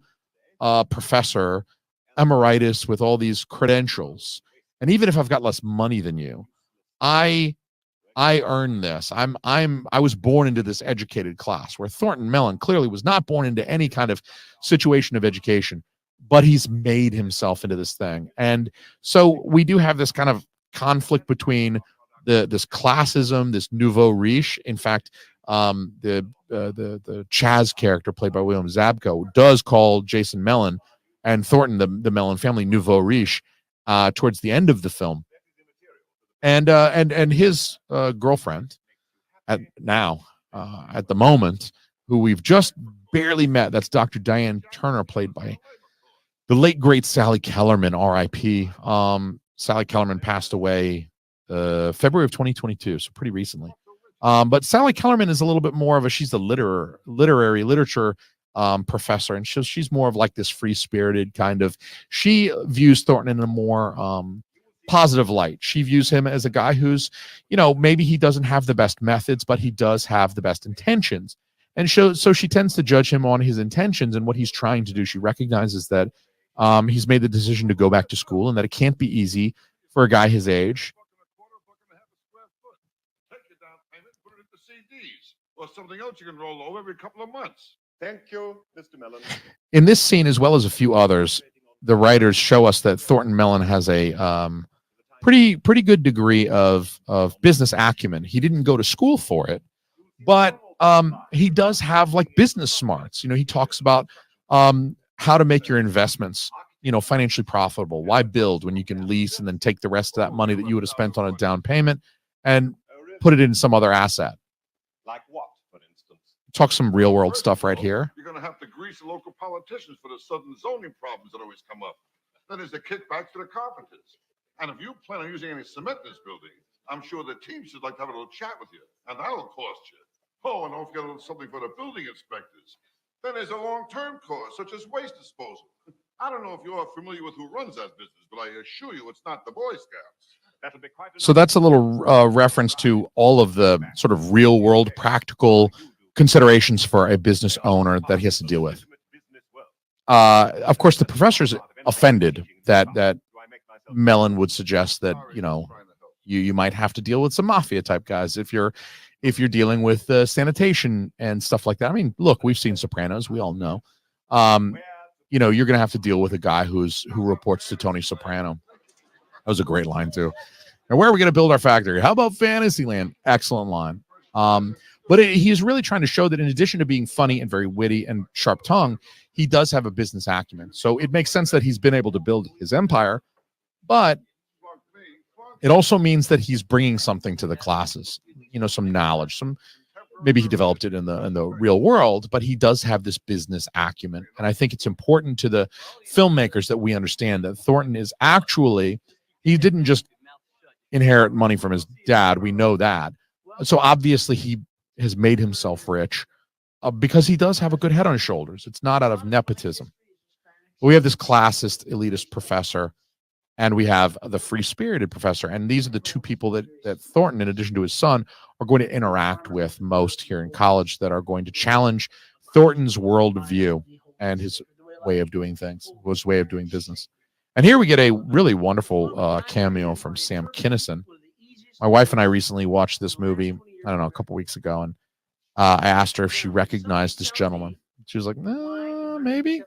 S1: a professor emeritus with all these credentials, and even if I've got less money than you, I earn this. I was born into this educated class, where Thornton Mellon clearly was not born into any kind of situation of education, but he's made himself into this thing. And so we do have this kind of conflict between this classism, this nouveau riche. In fact, the Chaz character played by William Zabko does call Jason Mellon and Thornton, the Mellon family, nouveau riche, towards the end of the film. And his girlfriend at the moment, who we've just barely met, that's Dr. Diane Turner, played by the late great Sally Kellerman, R.I.P. Sally Kellerman passed away February of 2022, so pretty recently. But Sally Kellerman is a little bit more of she's a literature professor, and she's more of like this free-spirited kind of. She views Thornton in a more positive light. She views him as a guy who's, maybe he doesn't have the best methods, but he does have the best intentions. And so she tends to judge him on his intentions and what he's trying to do. She recognizes that he's made the decision to go back to school, and that it can't be easy for a guy his age.
S4: Or something else you can roll over every couple of months.
S6: Thank you, Mr. Mellon.
S1: In this scene, as well as a few others, the writers show us that Thornton Mellon has a pretty good degree of business acumen. He didn't go to school for it, but he does have like business smarts. He talks about how to make your investments, financially profitable. Why build when you can lease and then take the rest of that money that you would have spent on a down payment and put it in some other asset.
S6: Like what, for instance?
S1: Talk some real world stuff right here.
S4: You're going to have to grease the local politicians for the sudden zoning problems that always come up. Then there's the kickbacks to the carpenters. And if you plan on using any cement in this building, I'm sure the teams would like to have a little chat with you, and that'll cost you. Oh, and don't forget a little something for the building inspectors. Then there's a long-term cost, such as waste disposal. I don't know if you're familiar with who runs that business, but I assure you it's not the Boy Scouts.
S6: That'll be quite
S1: So that's a little reference to all of the sort of real world practical considerations for a business owner that he has to deal with. Of course, the professor's offended that Mellon would suggest that, you might have to deal with some mafia type guys if you're dealing with sanitation and stuff like that. I mean, look, we've seen Sopranos. We all know. You're going to have to deal with a guy who reports to Tony Soprano. That was a great line too. And where are we going to build our factory? How about Fantasyland? Excellent line. But he's really trying to show that in addition to being funny and very witty and sharp tongue, he does have a business acumen. So it makes sense that he's been able to build his empire, but it also means that he's bringing something to the classes, some knowledge, maybe he developed it in the real world, but he does have this business acumen. And I think it's important to the filmmakers that we understand that Thornton is actually, he didn't just inherit money from his dad. We know that. So obviously he has made himself rich because he does have a good head on his shoulders. It's not out of nepotism. But we have this classist, elitist professor, and we have the free-spirited professor. And these are the two people that Thornton, in addition to his son, are going to interact with most here in college, that are going to challenge Thornton's worldview and his way of doing things, his way of doing business. And here we get a really wonderful cameo from Sam Kinison. My wife and I recently watched this movie, I don't know, a couple weeks ago, and I asked her if she recognized this gentleman. She was like, no, maybe.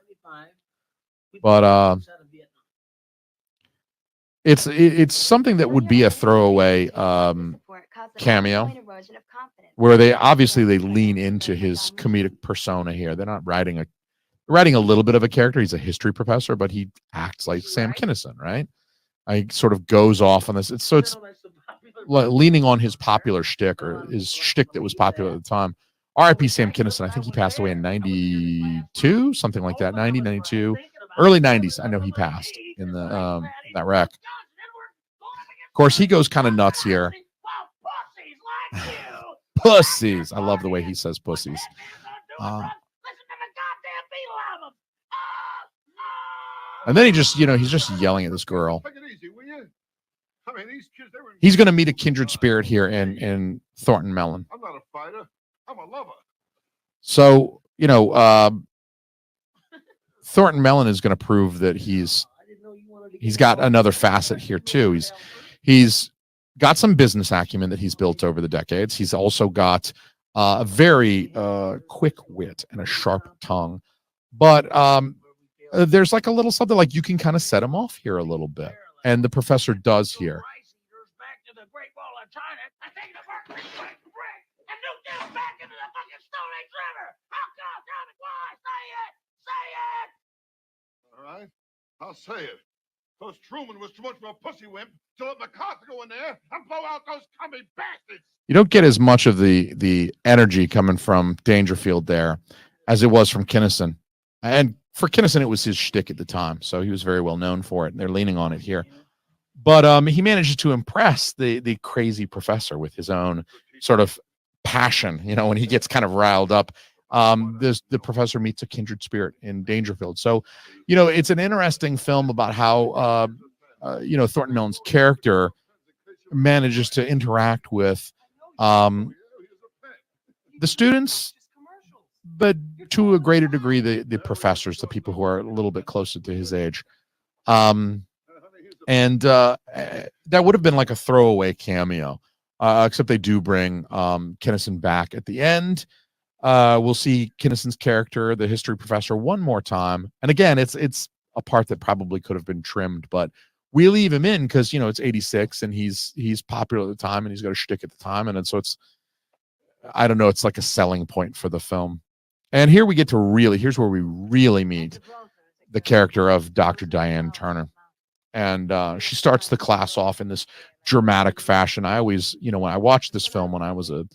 S1: But it's something that would be a throwaway cameo, where they lean into his comedic persona here. They're not writing a little bit of a character. He's a history professor, but he acts like Sam Kinison, right? He sort of goes off on this. It's leaning on his popular shtick, or his shtick that was popular at the time. R.I.P. Sam Kinison. I think he passed away in 92, something like that. 90, 92, early 90s. I know he passed in the that wreck. Of course, he goes kind of nuts here. Pussies. I love the way he says pussies. And then he's just yelling at this girl. He's going to meet a kindred spirit here in Thornton Mellon.
S4: I'm not a fighter. I'm a lover.
S1: So, Thornton Mellon is going to prove that he's got another facet here too. He's got some business acumen that he's built over the decades. He's also got a very quick wit and a sharp tongue. But there's like a little something like you can kind of set him off here a little bit. And the professor does here.
S4: All right, I'll say it. Because Truman was too much of a pussy wimp to let MacArthur go in there and blow out those commie bastards.
S1: You don't get as much of the energy coming from Dangerfield there as it was from Kinison. And for Kinison, it was his shtick at the time, so he was very well known for it. And they're leaning on it here. But he manages to impress the crazy professor with his own sort of passion. When he gets kind of riled up, the professor meets a kindred spirit in Dangerfield. So, it's an interesting film about how, Thornton Mellon's character manages to interact with the students, but to a greater degree, the professors, the people who are a little bit closer to his age. And that would have been like a throwaway cameo, except they do bring Kinison back at the end. We'll see Kinison's character, the history professor, one more time. And again, it's a part that probably could have been trimmed, but we leave him in because, you know, it's 86 and he's popular at the time and he's got a shtick at the time. And so it's, I don't know, it's like a selling point for the film. And here we get to here's where we really meet the character of Dr. Diane Turner. And she starts the class off in this dramatic fashion. I always, you know, when I watched this film when I was a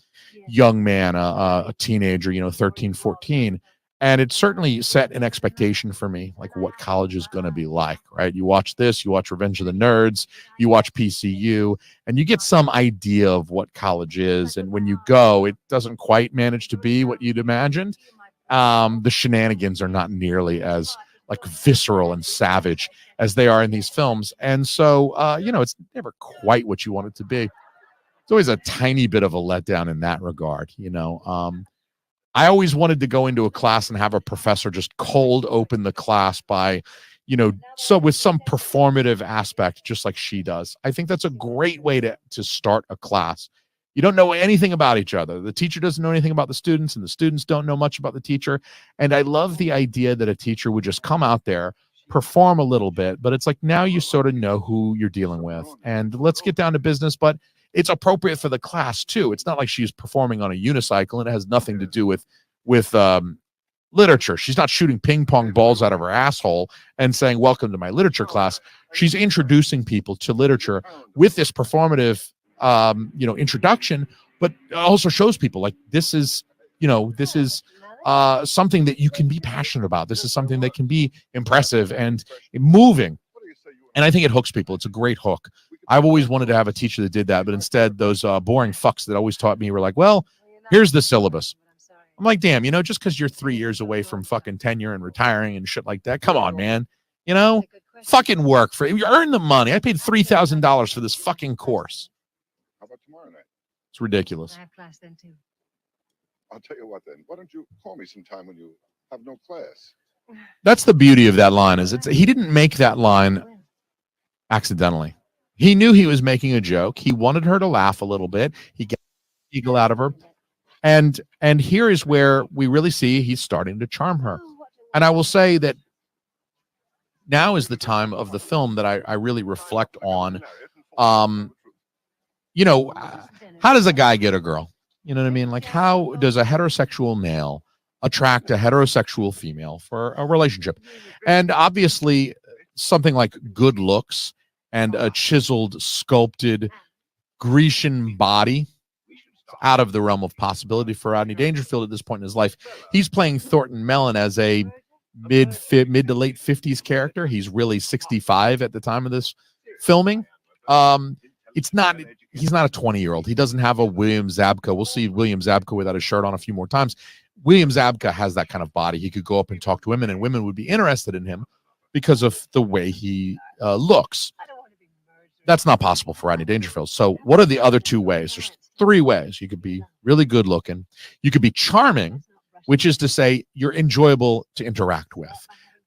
S1: young man, a teenager, you know, 13, 14, and it certainly set an expectation for me, like what college is going to be like, right? You watch this, you watch Revenge of the Nerds, you watch PCU, and you get some idea of what college is. And when you go, it doesn't quite manage to be what you'd imagined. The shenanigans are not nearly as like visceral and savage as they are in these films. And so, you know, it's never quite what you want it to be. It's always a tiny bit of a letdown in that regard, you know. I always wanted to go into a class and have a professor just cold open the class by, you know, so with some performative aspect, just like she does. I think that's a great way to start a class. You don't know anything about each other. The teacher doesn't know anything about the students, and the students don't know much about the teacher. And I love the idea that a teacher would just come out there, perform a little bit, but it's like now you sort of know who you're dealing with. And let's get down to business, but it's appropriate for the class too. It's not like she's performing on a unicycle and it has nothing to do with literature. She's not shooting ping pong balls out of her asshole and saying, "Welcome to my literature class." She's introducing people to literature with this performative, you know, introduction, but also shows people like this is, you know, this is something that you can be passionate about. This is something that can be impressive and moving. And I think it hooks people. It's a great hook. I've always wanted to have a teacher that did that, but instead those boring fucks that always taught me were like, well, here's the syllabus. I'm like, damn, you know, just because you're 3 years away from fucking tenure and retiring and shit like that, come on, man. You know, fucking work for it. You earn the money. I paid $3,000 for this fucking course.
S4: How about tomorrow night?
S1: It's ridiculous.
S5: I have class then too.
S4: I'll tell you what then. Why don't you call me sometime when you have no class?
S1: That's the beauty of that line, is he didn't make that line accidentally. He knew he was making a joke. He wanted her to laugh a little bit. He got the eagle out of her. And here is where we really see he's starting to charm her. And I will say that now is the time of the film that I really reflect on. You know, how does a guy get a girl? You know what I mean? Like, how does a heterosexual male attract a heterosexual female for a relationship? And obviously, something like good looks and a chiseled, sculpted Grecian body out of the realm of possibility for Rodney Dangerfield at this point in his life. He's playing Thornton Mellon as a mid to late 50s character. He's really 65 at the time of this filming. He's not a 20-year-old. He doesn't have a William Zabka. We'll see William Zabka without a shirt on a few more times. William Zabka has that kind of body. He could go up and talk to women, and women would be interested in him because of the way he looks. That's not possible for Rodney Dangerfield. So what are the other two ways? There's three ways. You could be really good looking. You could be charming, which is to say you're enjoyable to interact with.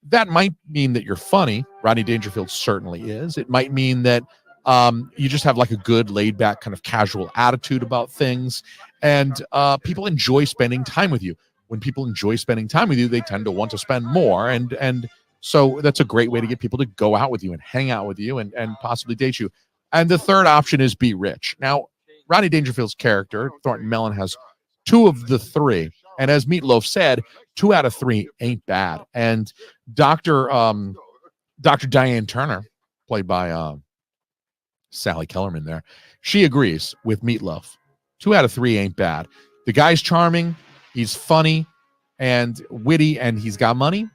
S1: That might mean that you're funny. Rodney Dangerfield certainly is. It might mean that you just have like a good laid back kind of casual attitude about things, and people enjoy spending time with you. When people enjoy spending time with you, they tend to want to spend more, and so that's a great way to get people to go out with you and hang out with you and possibly date you. And the third option is be rich. Now, Rodney Dangerfield's character, Thornton Mellon, has two of the three, and as Meatloaf said, 2 out of 3 ain't bad. And Dr. Diane Turner, played by Sally Kellerman there, she agrees with Meatloaf. 2 out of 3 ain't bad. The guy's charming, he's funny and witty, and he's got money.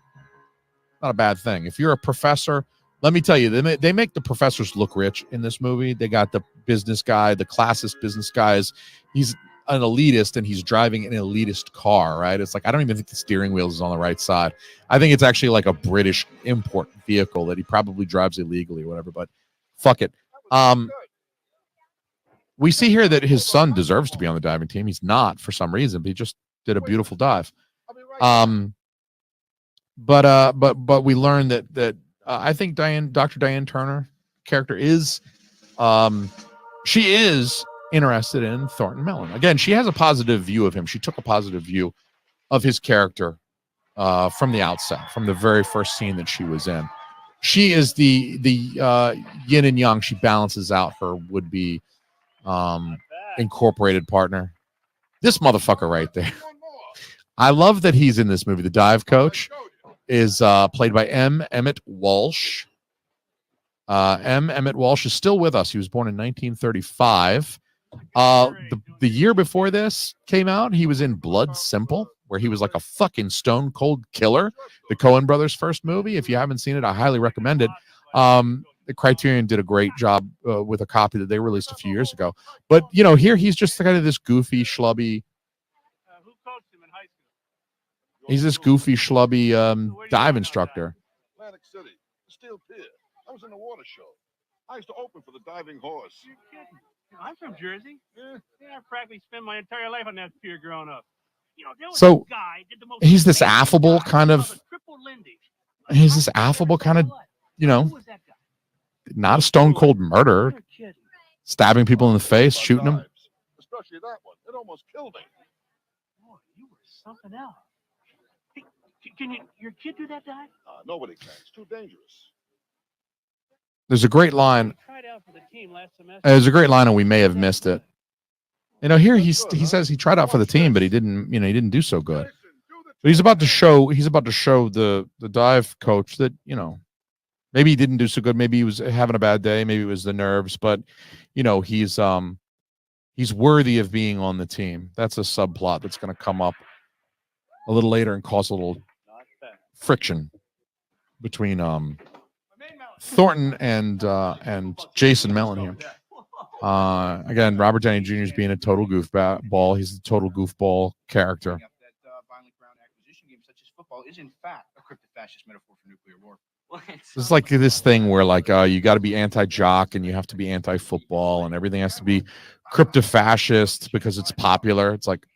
S1: Not a bad thing. If you're a professor, let me tell you, they make the professors look rich in this movie. They got the business guy, the classist business guys. He's an elitist, and he's driving an elitist car, right? It's like, I don't even think the steering wheel is on the right side. I think it's actually like a British import vehicle that he probably drives illegally or whatever, but fuck it. We see here that his son deserves to be on the diving team. He's not for some reason, but he just did a beautiful dive. But we learned that I think Dr. Diane Turner character is, she is interested in Thornton Mellon. Again, she has a positive view of him. She took a positive view of his character from the outset, from the very first scene that she was in. She is the yin and yang. She balances out her would be incorporated partner. This motherfucker right there. I love that he's in this movie. The dive coach is played by M. Emmett Walsh. M. Emmett Walsh is still with us. He was born in 1935. The year before this came out, he was in Blood Simple, where he was like a fucking stone cold killer. The Coen brothers' first movie. If you haven't seen it, I highly recommend it. The Criterion did a great job with a copy that they released a few years ago. But you know, here he's just kind of this goofy, schlubby.
S7: Who coached him in high school?
S1: He's this goofy, schlubby dive instructor.
S4: Atlantic City, Steel Pier. I was in the water show. I used to open for the Diving Horse.
S7: You're kidding. You know, I'm from Jersey.
S4: Yeah.
S7: Yeah, I practically spent my entire life on that pier growing up. You know, there was
S1: So,
S7: a guy did the most
S1: he's this
S7: amazing
S1: affable
S7: dive
S1: kind of-
S7: called the Triple Lindy.
S1: He's this affable kind of, you know,
S7: Who was that guy?
S1: not a stone cold murderer,
S7: You're kidding.
S1: stabbing people in the face,
S4: About
S1: shooting them.
S4: dives, especially that one. It almost killed me.
S7: Boy, you were something else. Hey, can your kid do that dive?
S4: Nobody can. It's too dangerous.
S1: There's a great line.
S7: He tried out for the team last semester.
S1: There's a great line, and we may have missed it. You know, here he says he tried out for the team, but he didn't. You know, he didn't do so good. But he's about to show. He's about to show the dive coach that, you know, maybe he didn't do so good. Maybe he was having a bad day. Maybe it was the nerves. But you know, he's worthy of being on the team. That's a subplot that's going to come up a little later and cause a little friction between Thornton and Jason Mellon here. Again, Robert Downey Jr. is being a total goofball. He's a total goofball character.
S2: That violent ground acquisition game, such as football, is in fact a crypto-fascist metaphor for nuclear war.
S1: It's like this thing where like you got to be anti-jock and you have to be anti-football and everything has to be crypto-fascist because it's popular. It's like,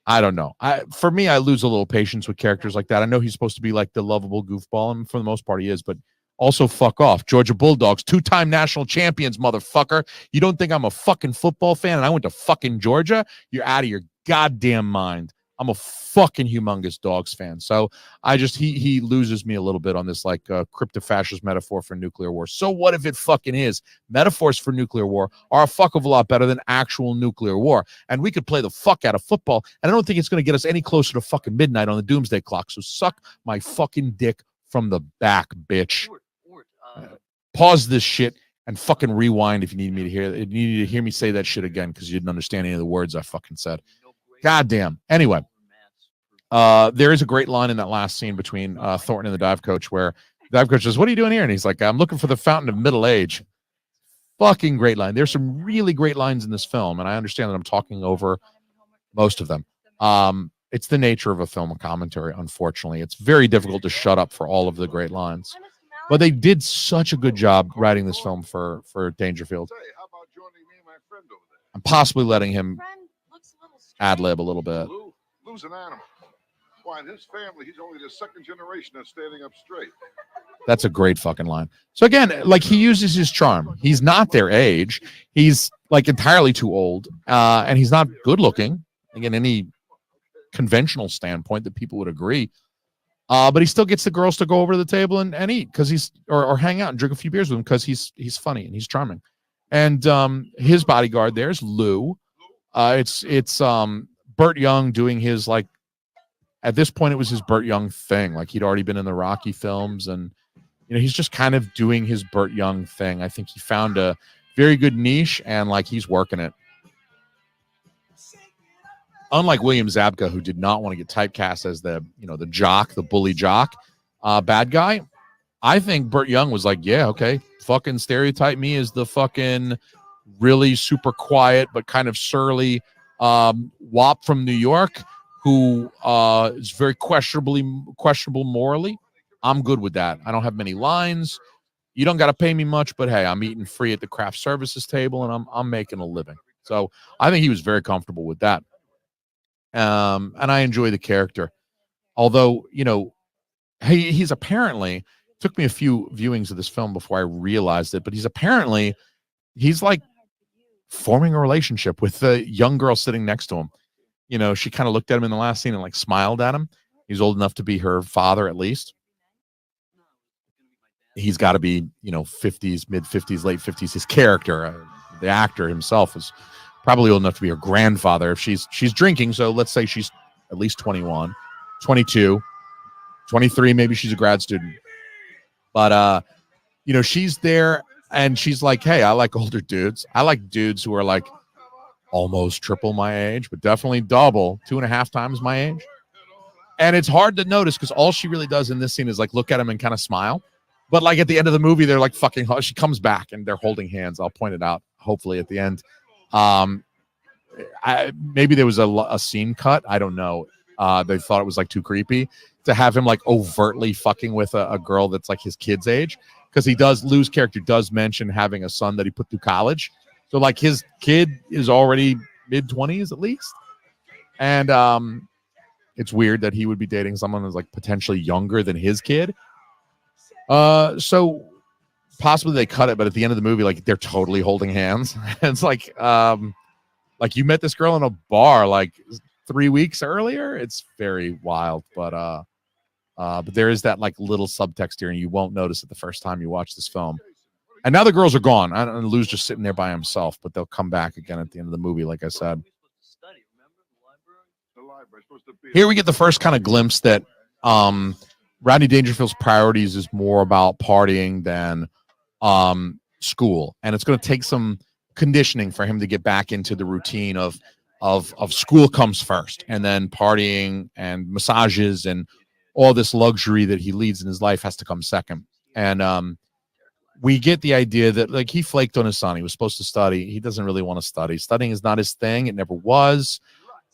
S1: I don't know. For me, I lose a little patience with characters like that. I know he's supposed to be like the lovable goofball, and for the most part he is, but also fuck off. Georgia Bulldogs, 2-time national champions, motherfucker. You don't think I'm a fucking football fan and I went to fucking Georgia? You're out of your goddamn mind. I'm a fucking humongous Dogs fan. So I just, he loses me a little bit on this like crypto-fascist metaphor for nuclear war. So what if it fucking is? Metaphors for nuclear war are a fuck of a lot better than actual nuclear war. And we could play the fuck out of football. And I don't think it's going to get us any closer to fucking midnight on the doomsday clock. So suck my fucking dick from the back, bitch. Pause this shit and fucking rewind if you need me to hear it. You need to hear me say that shit again because you didn't understand any of the words I fucking said. Goddamn. Anyway, there is a great line in that last scene between Thornton and the dive coach where the dive coach says, "What are you doing here?" And he's like, "I'm looking for the fountain of middle age." Fucking great line. There's some really great lines in this film, and I understand that I'm talking over most of them. It's the nature of a film commentary, unfortunately. It's very difficult to shut up for all of the great lines. But they did such a good job writing this film for Dangerfield.
S4: Say, how about joining me and my friend over there?
S1: I'm possibly letting him ad-lib a little bit.
S4: Lou's an animal. Why, in his family, he's only the second generation that's standing up straight.
S1: That's a great fucking line. So again, like he uses his charm. He's not their age. He's like entirely too old. And he's not good looking. Again, any conventional standpoint that people would agree. But he still gets the girls to go over to the table and eat because he's or hang out and drink a few beers with him because he's funny and he's charming. And his bodyguard there is Lou. It's Burt Young doing his like at this point it was his Burt Young thing. Like he'd already been in the Rocky films and you know he's just kind of doing his Burt Young thing. I think he found a very good niche and like he's working it. Unlike William Zabka, who did not want to get typecast as the jock, the bully jock, bad guy, I think Burt Young was like, yeah, okay, fucking stereotype me as the fucking really super quiet but kind of surly wop from New York who is very questionable morally. I'm good with that. I don't have many lines. You don't got to pay me much, but hey, I'm eating free at the craft services table and I'm making a living. So I think he was very comfortable with that. And I enjoy the character. Although, you know, he's apparently, took me a few viewings of this film before I realized it, but he's like forming a relationship with the young girl sitting next to him. You know, she kind of looked at him in the last scene and like smiled at him. He's old enough to be her father at least. he's got to be, 50s, mid 50s, late 50s. His character, the actor himself, is probably old enough to be her grandfather if she's drinking. So let's say she's at least 21, 22, 23. Maybe she's a grad student. But, she's there and she's like, hey, I like older dudes. I like dudes who are like almost triple my age, but definitely double, 2.5 times my age. And it's hard to notice because all she really does in this scene is like look at him and kind of smile. But like at the end of the movie, they're like fucking. She comes back and they're holding hands. I'll point it out. Hopefully at the end. Maybe there was a scene cut. I don't know. They thought it was like too creepy to have him like overtly fucking with a girl that's like his kid's age, because Lou's character does mention having a son that he put through college. So like his kid is already mid-20s at least. And it's weird that he would be dating someone who's like potentially younger than his kid. So possibly they cut it, but at the end of the movie, like they're totally holding hands. And it's like you met this girl in a bar like 3 weeks earlier. It's very wild, but there is that like little subtext here, and you won't notice it the first time you watch this film. And now the girls are gone. And Lou's just sitting there by himself, but they'll come back again at the end of the movie, like I said. Here we get the first kind of glimpse that Rodney Dangerfield's priorities is more about partying than school, and it's going to take some conditioning for him to get back into the routine of school comes first, and then partying and massages and all this luxury that he leads in his life has to come second. And we get the idea that like he flaked on his son. He was supposed to study. He doesn't really want to study. Studying is not his thing. It never was.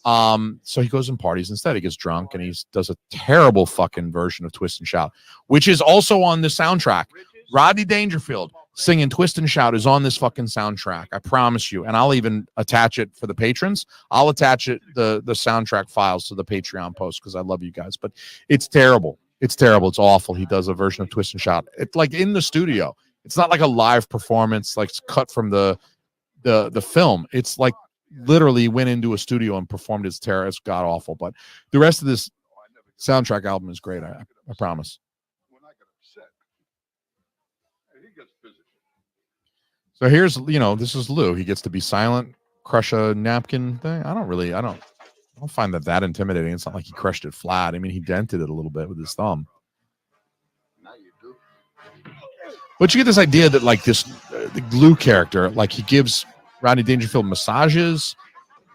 S1: So he goes and parties instead. He gets drunk and he does a terrible fucking version of Twist and Shout, which is also on the soundtrack. Rodney Dangerfield singing Twist and Shout is on this fucking soundtrack. I promise you. And I'll even attach it for the patrons. I'll attach it, the soundtrack files to the Patreon post, because I love you guys. But it's terrible. It's terrible. It's awful. He does a version of Twist and Shout. It's like in the studio. It's not like a live performance, like cut from the film. It's like literally went into a studio and performed his terror. It's god awful. But the rest of this soundtrack album is great. I promise. So here's, this is Lou. He gets to be silent, crush a napkin thing. I don't find that intimidating. It's not like he crushed it flat. I mean, he dented it a little bit with his thumb. But you get this idea that like this, the Lou character, like he gives Rodney Dangerfield massages.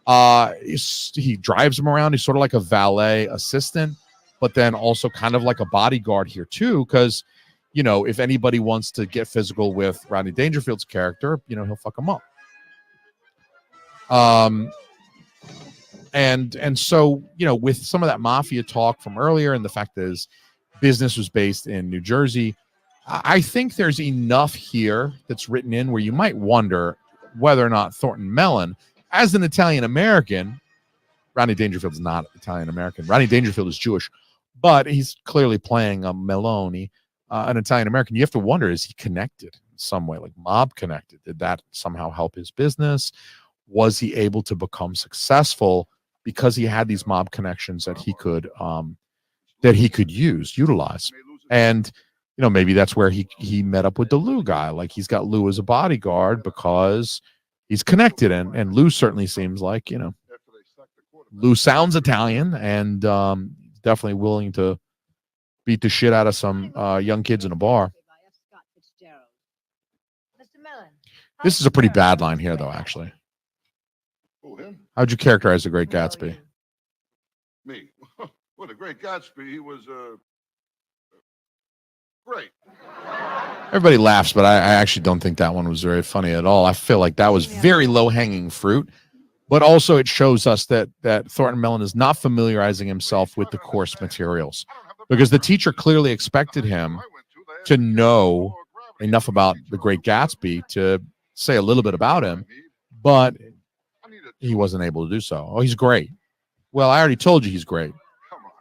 S1: He drives him around. He's sort of like a valet assistant, but then also kind of like a bodyguard here too, because if anybody wants to get physical with Rodney Dangerfield's character, he'll fuck him up. And so, with some of that mafia talk from earlier and the fact that his business was based in New Jersey, I think there's enough here that's written in where you might wonder whether or not Thornton Mellon, as an Italian-American, Rodney Dangerfield's not Italian-American. Rodney Dangerfield is Jewish, but he's clearly playing a Meloni, an Italian-American. You have to wonder, is he connected in some way, like mob connected? Did that somehow help his business? Was he able to become successful because he had these mob connections that he could utilize? And maybe that's where he met up with the Lou guy. Like he's got Lou as a bodyguard because he's connected, and Lou certainly seems like, Lou sounds Italian and definitely willing to beat the shit out of some young kids in a bar. This is a pretty bad line here, though, actually. How'd you characterize The Great Gatsby?
S4: Me? Well, The Great Gatsby, he was great.
S1: Everybody laughs, but I actually don't think that one was very funny at all. I feel like that was very low-hanging fruit, but also it shows us that Thornton Mellon is not familiarizing himself with the course materials, because the teacher clearly expected him to know enough about The Great Gatsby to say a little bit about him, but he wasn't able to do so. Oh, he's great. Well, I already told you he's great.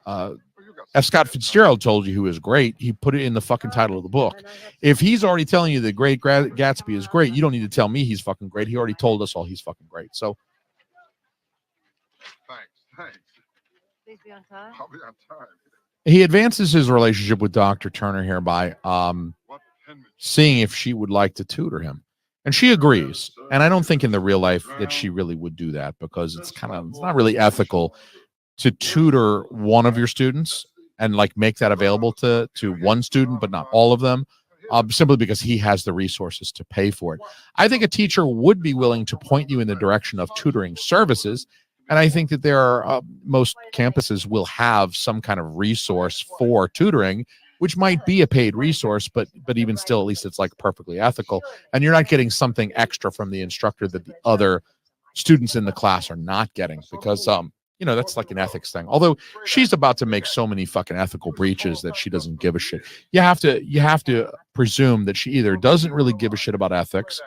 S1: F. Scott Fitzgerald told you who is great. He put it in the fucking title of the book. If he's already telling you The Great Gatsby is great, you don't need to tell me he's fucking great. He already told us all he's fucking great. So
S4: Thanks.
S5: Please be on time.
S4: I'll be on time.
S1: he advances his relationship with Dr. Turner here by seeing if she would like to tutor him. And she agrees. And I don't think in the real life that she really would do that, because it's not really ethical to tutor one of your students and like make that available to one student, but not all of them, simply because he has the resources to pay for it. I think a teacher would be willing to point you in the direction of tutoring services. And I think that there are most campuses will have some kind of resource for tutoring, which might be a paid resource, but even still, at least it's like perfectly ethical. And you're not getting something extra from the instructor that the other students in the class are not getting, because that's like an ethics thing. Although she's about to make so many fucking ethical breaches that she doesn't give a shit. You have to presume that she either doesn't really give a shit about ethics,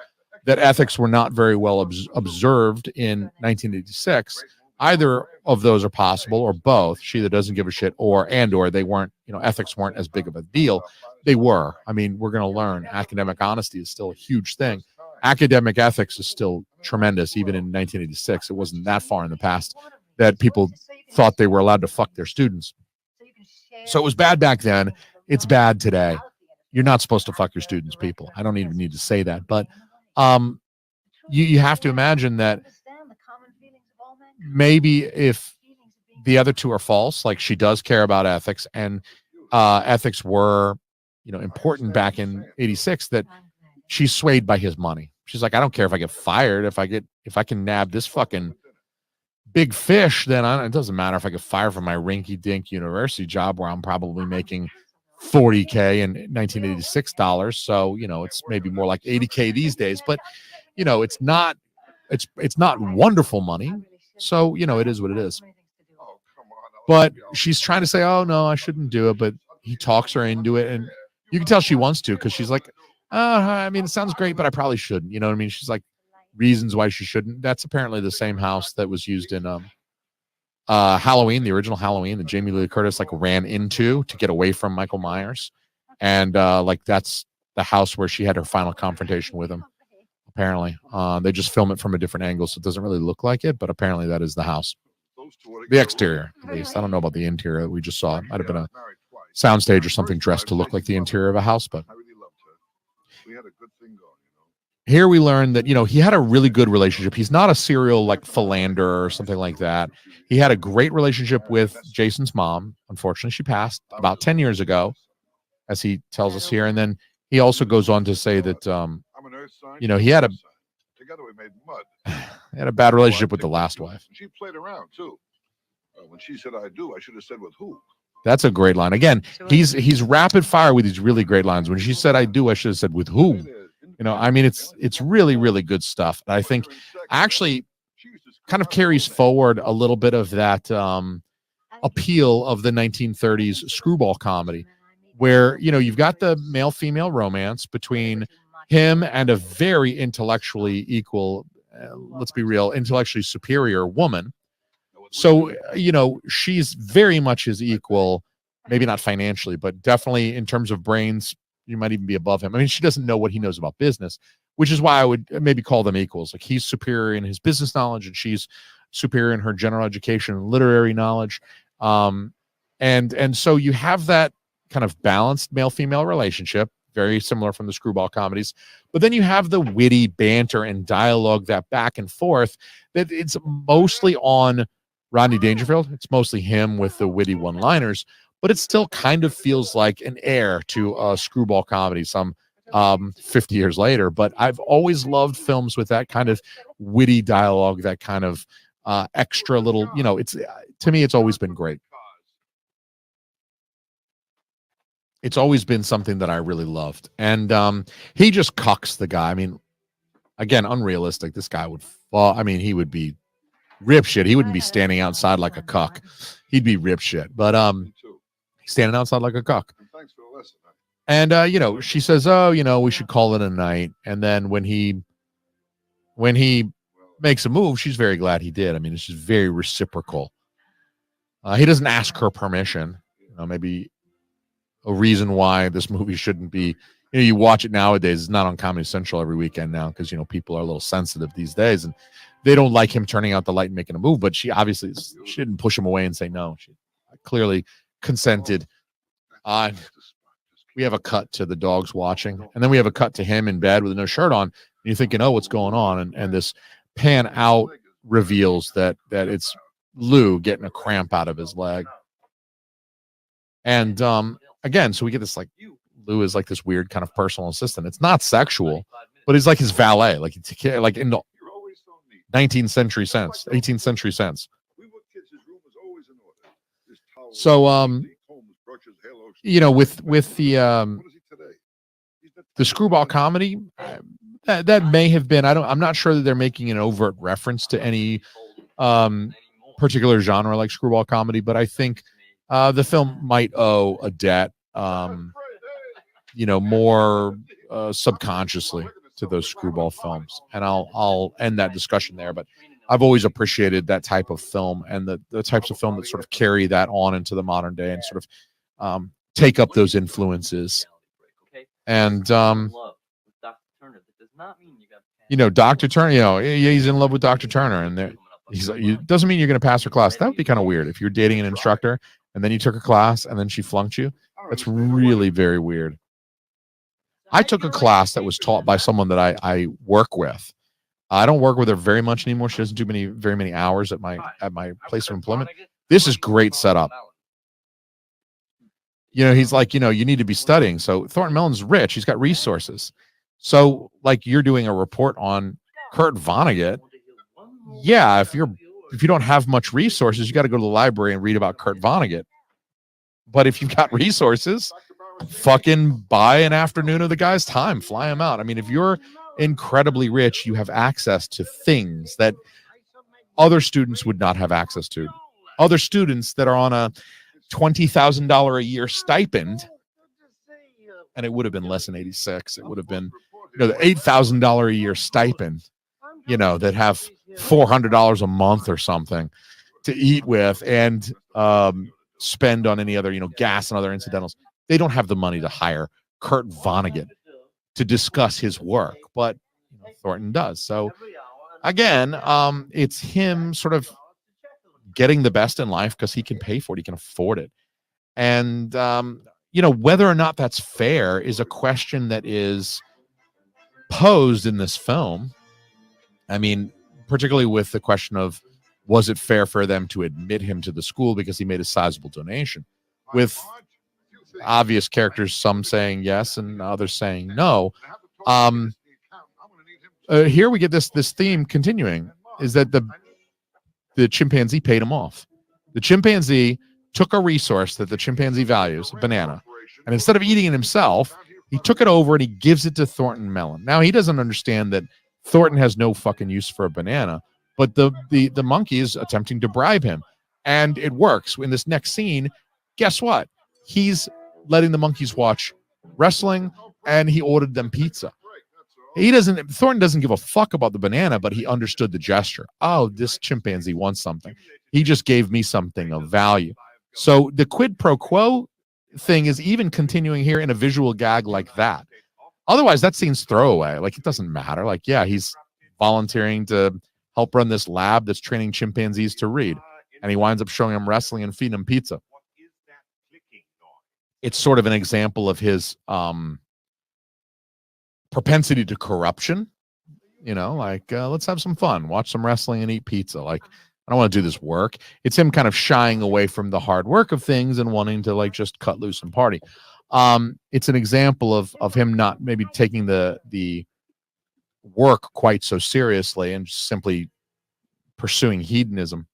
S1: that ethics were not very well observed in 1986. Either of those are possible, or both. She either doesn't give a shit, or they weren't, ethics weren't as big of a deal. They were. I mean, we're going to learn academic honesty is still a huge thing. Academic ethics is still tremendous, even in 1986. It wasn't that far in the past that people thought they were allowed to fuck their students. So it was bad back then. It's bad today. You're not supposed to fuck your students, people. I don't even need to say that. But you have to imagine that maybe if the other two are false, like she does care about ethics, and ethics were, important back in 86, that she's swayed by his money. She's like, I don't care if I get fired. If I can nab this fucking big fish, then it doesn't matter if I get fired from my rinky-dink university job where I'm probably making $40K in 1986 dollars. So, it's maybe more like 80K these days, but it's not wonderful money. So, it is what it is. But she's trying to say, oh no, I shouldn't do it. But he talks her into it. And you can tell she wants to, because she's like, I mean, it sounds great, but I probably shouldn't. You know what I mean? She's like, reasons why she shouldn't. That's apparently the same house that was used in Halloween, the original Halloween, that Jamie Lee Curtis like ran into to get away from Michael Myers. And like that's the house where she had her final confrontation with him. Apparently, they just film it from a different angle, so it doesn't really look like it. But apparently, that is the house. The exterior, at least. I don't know about the interior that we just saw. It might have been a soundstage or something dressed to look like the interior of a house. But here we learn that, he had a really good relationship. He's not a serial like philanderer or something like that. He had a great relationship with Jason's mom. Unfortunately, she passed about 10 years ago, as he tells us here. And then he also goes on to say that, he had a bad relationship with the last wife.
S4: She played around too. When she said I do, I should have said with who.
S1: That's a great line. Again, he's rapid fire with these really great lines. When she said I do, I should have said with who. I mean, it's really, really good stuff. I think actually kind of carries forward a little bit of that appeal of the 1930s screwball comedy, where, you've got the male-female romance between him and a very intellectually equal, let's be real, intellectually superior woman. So, she's very much his equal, maybe not financially, but definitely in terms of brains. You might even be above him. I mean, she doesn't know what he knows about business, which is why I would maybe call them equals. Like, he's superior in his business knowledge, and she's superior in her general education and literary knowledge. And so you have that kind of balanced male-female relationship, very similar from the screwball comedies. But then you have the witty banter and dialogue, that back and forth, that it's mostly on Rodney Dangerfield. It's mostly him with the witty one-liners, but it still kind of feels like an heir to a screwball comedy some 50 years later. But I've always loved films with that kind of witty dialogue, that kind of extra little, it's, to me, it's always been great. It's always been something that I really loved. And he just cucks the guy. I mean, again, unrealistic. This guy would fall. I mean, he would be rip shit. He wouldn't be standing outside like a cuck. He'd be rip shit. But he's standing outside like a cuck. And she says, oh, we should call it a night. And then when he makes a move, she's very glad he did. I mean, it's just very reciprocal. He doesn't ask her permission. Maybe a reason why this movie shouldn't be, you watch it nowadays. It's not on Comedy Central every weekend now, because people are a little sensitive these days, and they don't like him turning out the light and making a move. But she obviously, she didn't push him away and say no. She clearly consented. we have a cut to the dogs watching, and then we have a cut to him in bed with no shirt on. And you're thinking, oh, what's going on? And this pan out reveals that it's Lou getting a cramp out of his leg. And again, so we get this like Lou is like this weird kind of personal assistant. It's not sexual, but he's like his valet, like in the 19th century sense, 18th century sense. So with the screwball comedy, that may have been, I'm not sure that they're making an overt reference to any particular genre like screwball comedy, but I think the film might owe a debt more subconsciously to those screwball films. And I'll end that discussion there, but I've always appreciated that type of film and the types of film that sort of carry that on into the modern day and sort of take up those influences. And Dr. Turner, he's in love with Dr. Turner, and doesn't mean you're going to pass her class. That would be kind of weird if you're dating an instructor and then you took a class and then she flunked you. That's really very weird. I took a class that was taught by someone that I work with. I don't work with her very much anymore. She doesn't do very many hours at my place of employment. This is great setup. He's like, you need to be studying. So Thornton Mellon's rich. He's got resources. So like you're doing a report on Kurt Vonnegut. Yeah, if you don't have much resources, you got to go to the library and read about Kurt Vonnegut. But if you've got resources, fucking buy an afternoon of the guy's time, fly him out. I mean, if you're incredibly rich, you have access to things that other students would not have access to. Other students that are on a $20,000 a year stipend, and it would have been less than 86. It would have been, the $8,000 a year stipend, that have $400 a month or something to eat with and spend on any other, gas and other incidentals. They don't have the money to hire Kurt Vonnegut to discuss his work, but Thornton does. So again, it's him sort of getting the best in life because he can pay for it, he can afford it. And whether or not that's fair is a question that is posed in this film. I mean, particularly with the question of, was it fair for them to admit him to the school because he made a sizable donation? With obvious characters, some saying yes and others saying no. Here we get this theme continuing, is that the chimpanzee paid him off. The chimpanzee took a resource that the chimpanzee values, a banana, and instead of eating it himself, he took it over and he gives it to Thornton Mellon. Now, he doesn't understand that Thornton has no fucking use for a banana, but the monkey is attempting to bribe him, and it works. In this next scene, guess what? He's letting the monkeys watch wrestling, and he ordered them pizza. Thornton doesn't give a fuck about the banana, but he understood the gesture. Oh, this chimpanzee wants something. He just gave me something of value. So the quid pro quo thing is even continuing here in a visual gag like that. Otherwise, that scene's throwaway. Like, it doesn't matter. Like, yeah, he's volunteering to help run this lab that's training chimpanzees to read. And he winds up showing them wrestling and feeding them pizza. It's sort of an example of his propensity to corruption. Let's have some fun, watch some wrestling and eat pizza. Like, I don't want to do this work. It's him kind of shying away from the hard work of things and wanting to like just cut loose and party. It's an example of him not maybe taking the work quite so seriously and simply pursuing hedonism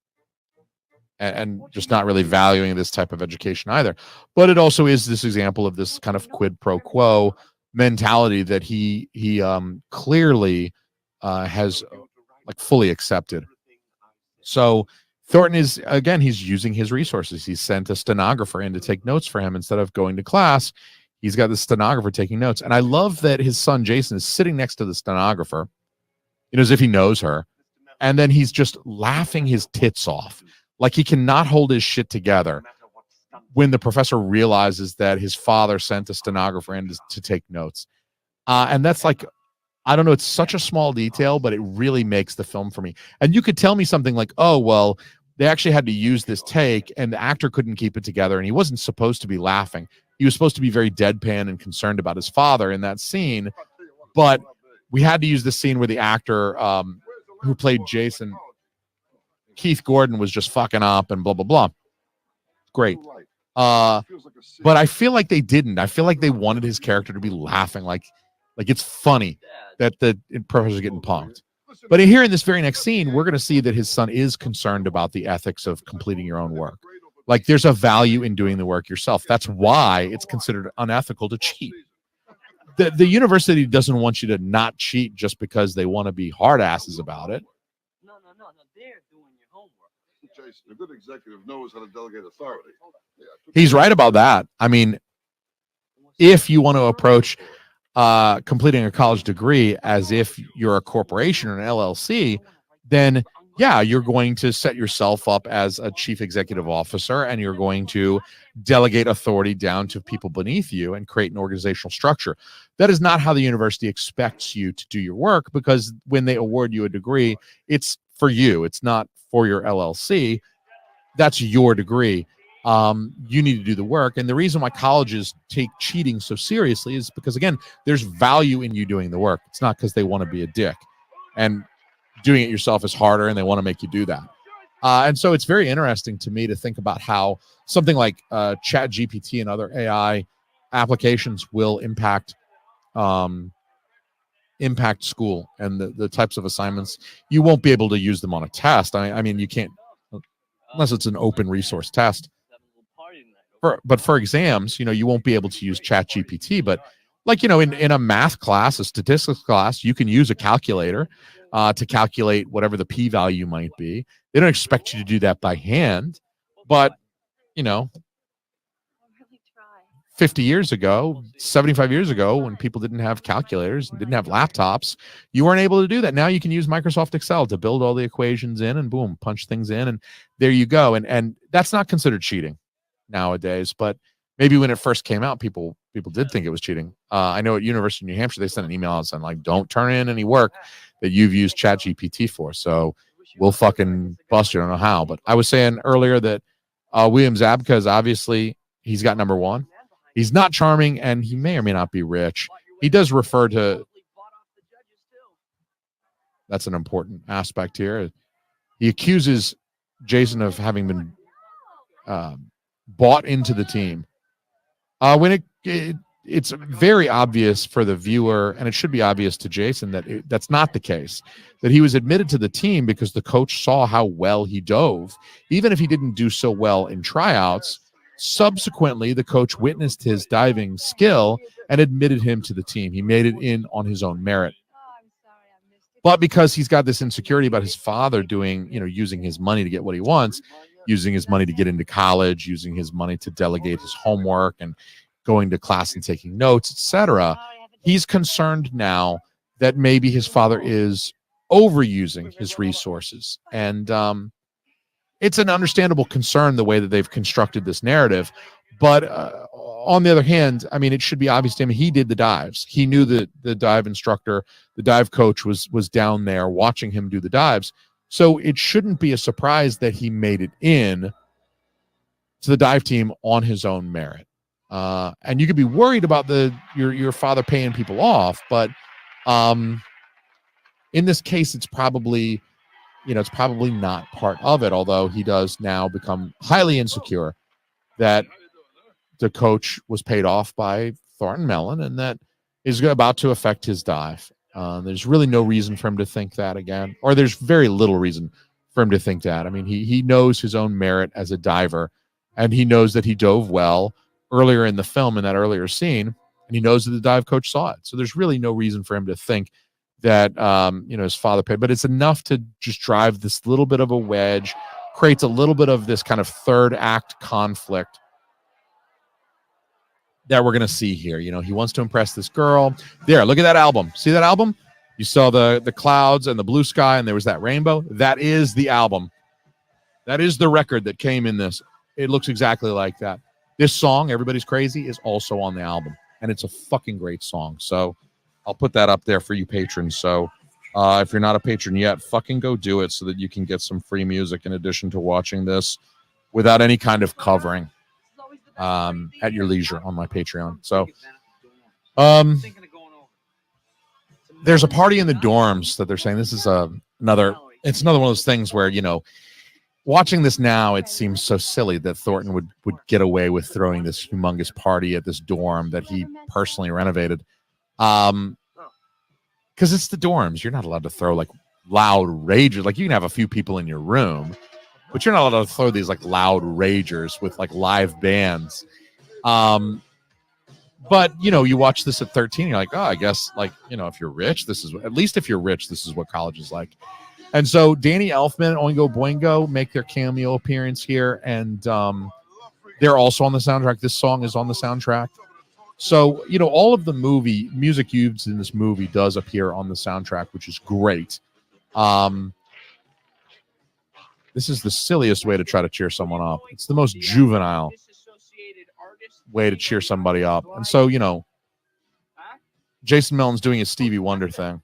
S1: and just not really valuing this type of education either. But it also is this example of this kind of quid pro quo mentality that he clearly has like fully accepted. So Thornton is, again, he's using his resources. He sent a stenographer in to take notes for him instead of going to class. He's got the stenographer taking notes. And I love that his son, Jason, is sitting next to the stenographer, as if he knows her. And then he's just laughing his tits off. Like he cannot hold his shit together when the professor realizes that his father sent a stenographer in to take notes. And that's like, I don't know, it's such a small detail, but it really makes the film for me. And you could tell me something like, oh, well, they actually had to use this take and the actor couldn't keep it together and he wasn't supposed to be laughing. he was supposed to be very deadpan and concerned about his father in that scene. But we had to use the scene where the actor who played Jason, Keith Gordon, was just fucking up and blah, blah, blah. Great. But I feel like they didn't. I feel like they wanted his character to be laughing, like it's funny that the professor's getting punked. But here in this very next scene, we're going to see that his son is concerned about the ethics of completing your own work. Like, there's a value in doing the work yourself. That's why it's considered unethical to cheat. The university doesn't want you to not cheat just because they want to be hard asses about it.
S3: No. They're doing your homework.
S4: Jason, a good executive knows how to delegate authority. Yeah,
S1: He's right about that. I mean, if you want to approach completing a college degree as if you're a corporation or an LLC, then yeah, you're going to set yourself up as a chief executive officer, and you're going to delegate authority down to people beneath you and create an organizational structure. That is not how the university expects you to do your work, because when they award you a degree, it's for you. It's not for your LLC. That's your degree. You need to do the work. And the reason why colleges take cheating so seriously is because, again, there's value in you doing the work. It's not because they want to be a dick. And doing it yourself is harder, and they want to make you do that. And so it's very interesting to me to think about how something like Chat GPT and other AI applications will impact school and the types of assignments. You won't be able to use them on a test. I mean, you can't, unless it's an open resource test. But for exams, you won't be able to use Chat GPT. But like, in a math class, a statistics class, you can use a calculator to calculate whatever the p-value might be. They don't expect you to do that by hand, but 50 years ago, 75 years ago, when people didn't have calculators and didn't have laptops, you weren't able to do that. Now you can use Microsoft Excel to build all the equations in, and boom, punch things in, and there you go. And that's not considered cheating nowadays, but maybe when it first came out, people did think it was cheating. I know at University of New Hampshire, they sent an email out saying, like, don't turn in any work that you've used Chat GPT for. So we'll fucking bust you. I don't know how, but I was saying earlier that William Zabka is obviously, he's got number one. He's not charming, and he may or may not be rich. He does refer to, that's an important aspect here. He accuses Jason of having been bought into the team. When it's very obvious for the viewer, and it should be obvious to Jason, that that's not the case, that he was admitted to the team because the coach saw how well he dove. Even if he didn't do so well in tryouts, subsequently the coach witnessed his diving skill and admitted him to the team. He made it in on his own merit. But because he's got this insecurity about his father doing, using his money to get what he wants, using his money to get into college, using his money to delegate his homework and going to class and taking notes, etc., he's concerned now that maybe his father is overusing his resources. And it's an understandable concern, the way that they've constructed this narrative. But on the other hand, I mean, it should be obvious to him, he did the dives. He knew that the dive instructor, the dive coach was down there watching him do the dives. So it shouldn't be a surprise that he made it in to the dive team on his own merit. And you could be worried about your father paying people off, but in this case, it's probably not part of it, although he does now become highly insecure that the coach was paid off by Thornton Mellon, and that is about to affect his dive. There's really no reason for him to think that again, or there's very little reason for him to think that. I mean, he knows his own merit as a diver, and he knows that he dove well earlier in the film, in that earlier scene, and he knows that the dive coach saw it. So there's really no reason for him to think that his father paid, but it's enough to just drive this little bit of a wedge, creates a little bit of this kind of third act conflict that we're going to see here. He wants to impress this girl. There, look at that album. See that album? You saw the clouds and the blue sky, and there was that rainbow. That is the album. That is the record that came in this. It looks exactly like that. This song, Everybody's Crazy, is also on the album, and it's a fucking great song. So I'll put that up there for you patrons. So if you're not a patron yet, fucking go do it so that you can get some free music in addition to watching this without any kind of covering. at your leisure on my Patreon. So there's a party in the dorms that they're saying this is another one of those things where, watching this now, it seems so silly that Thornton would get away with throwing this humongous party at this dorm that he personally renovated. Because it's the dorms. You're not allowed to throw like loud ragers. Like you can have a few people in your room, but you're not allowed to throw these like loud ragers with like live bands. But you watch this at 13, you're like, oh, I guess if you're rich, this is what college is like. And so Danny Elfman, Oingo Boingo make their cameo appearance here, and they're also on the soundtrack. This song is on the soundtrack. So, all of the music used in this movie does appear on the soundtrack, which is great. This is the silliest way to try to cheer someone up. It's the most juvenile way to cheer somebody up. And so, Jason Mellon's doing his Stevie Wonder thing.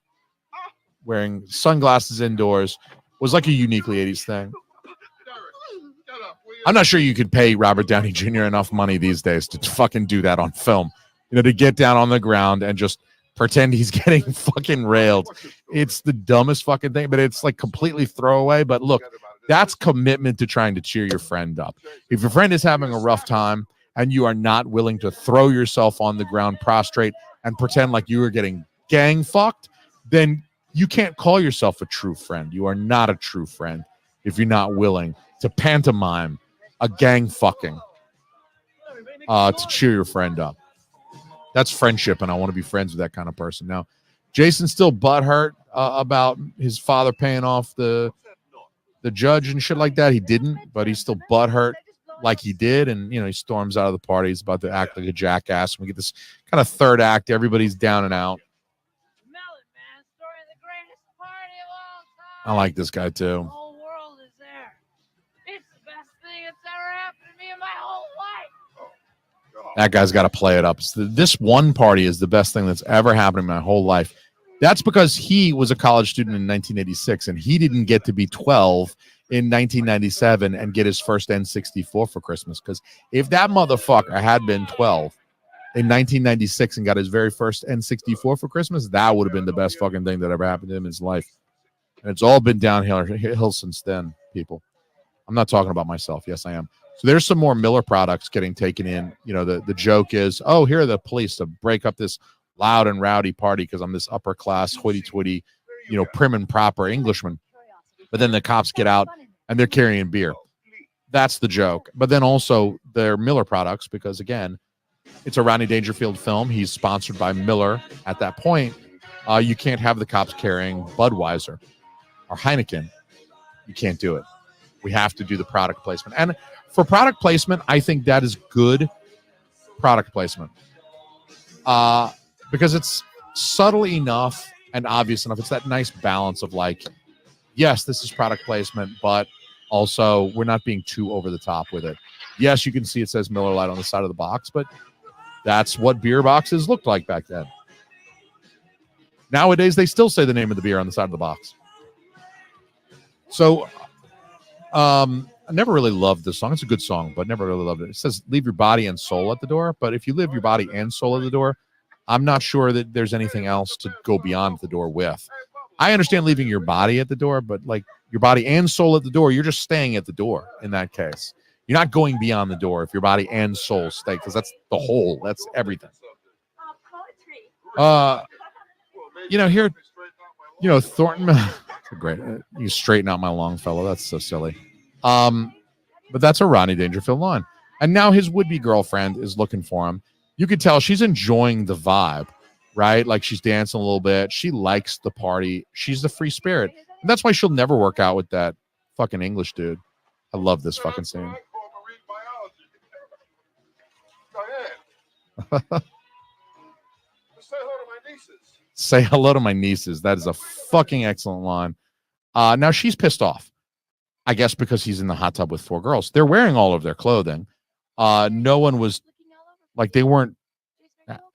S1: Wearing sunglasses indoors was like a uniquely 80s thing. I'm not sure you could pay Robert Downey Jr. enough money these days to fucking do that on film. To get down on the ground and just pretend he's getting fucking railed. It's the dumbest fucking thing, but it's like completely throwaway. But look, that's commitment to trying to cheer your friend up. If your friend is having a rough time and you are not willing to throw yourself on the ground prostrate and pretend like you are getting gang fucked, then you can't call yourself a true friend. You are not a true friend if you're not willing to pantomime a gang fucking to cheer your friend up. That's friendship, and I want to be friends with that kind of person. Now, Jason's still butthurt about his father paying off the judge and shit like that. He didn't, but he's still butthurt like he did, and he storms out of the party. He's about to act like a jackass. And we get this kind of third act. Everybody's down and out. I like this guy too.
S5: The whole world is there. It's the best thing that's ever happened to me in my whole life.
S1: That guy's got to play it up. This one party is the best thing that's ever happened in my whole life. That's because he was a college student in 1986, and he didn't get to be 12 in 1997 and get his first N64 for Christmas. Because if that motherfucker had been 12 in 1996 and got his very first N64 for Christmas, that would have been the best fucking thing that ever happened to him in his life. And it's all been downhill since then, people. I'm not talking about myself. Yes, I am. So there's some more Miller products getting taken in. The joke is, oh, here are the police to break up this loud and rowdy party because I'm this upper class, hoity-toity, prim and proper Englishman. But then the cops get out and they're carrying beer. That's the joke. But then also they're Miller products because, again, it's a Rodney Dangerfield film. He's sponsored by Miller at that point. You can't have the cops carrying Budweiser or Heineken. You can't do it. We have to do the product placement. And for product placement, I think that is good product placement. Because it's subtle enough and obvious enough. It's that nice balance of like, yes, this is product placement, but also we're not being too over the top with it. Yes, you can see it says Miller Lite on the side of the box, but that's what beer boxes looked like back then. Nowadays, they still say the name of the beer on the side of the box. So, I never really loved this song. It's a good song, but never really loved it. It says leave your body and soul at the door, but if you leave your body and soul at the door, I'm not sure that there's anything else to go beyond the door with. I understand leaving your body at the door, but like your body and soul at the door, you're just staying at the door in that case. You're not going beyond the door if your body and soul stay, because that's the whole, that's everything. Here, Thornton, great. You straighten out my Longfellow. That's so silly. But that's a Rodney Dangerfield line. And now his would-be girlfriend is looking for him. You could tell she's enjoying the vibe, right? Like she's dancing a little bit. She likes the party. She's the free spirit. And that's why she'll never work out with that fucking English dude. I love this fucking scene. Say hello to my nieces. That is a fucking excellent line. Now she's pissed off, I guess, because he's in the hot tub with four girls. They're wearing all of their clothing. No one was like, they weren't.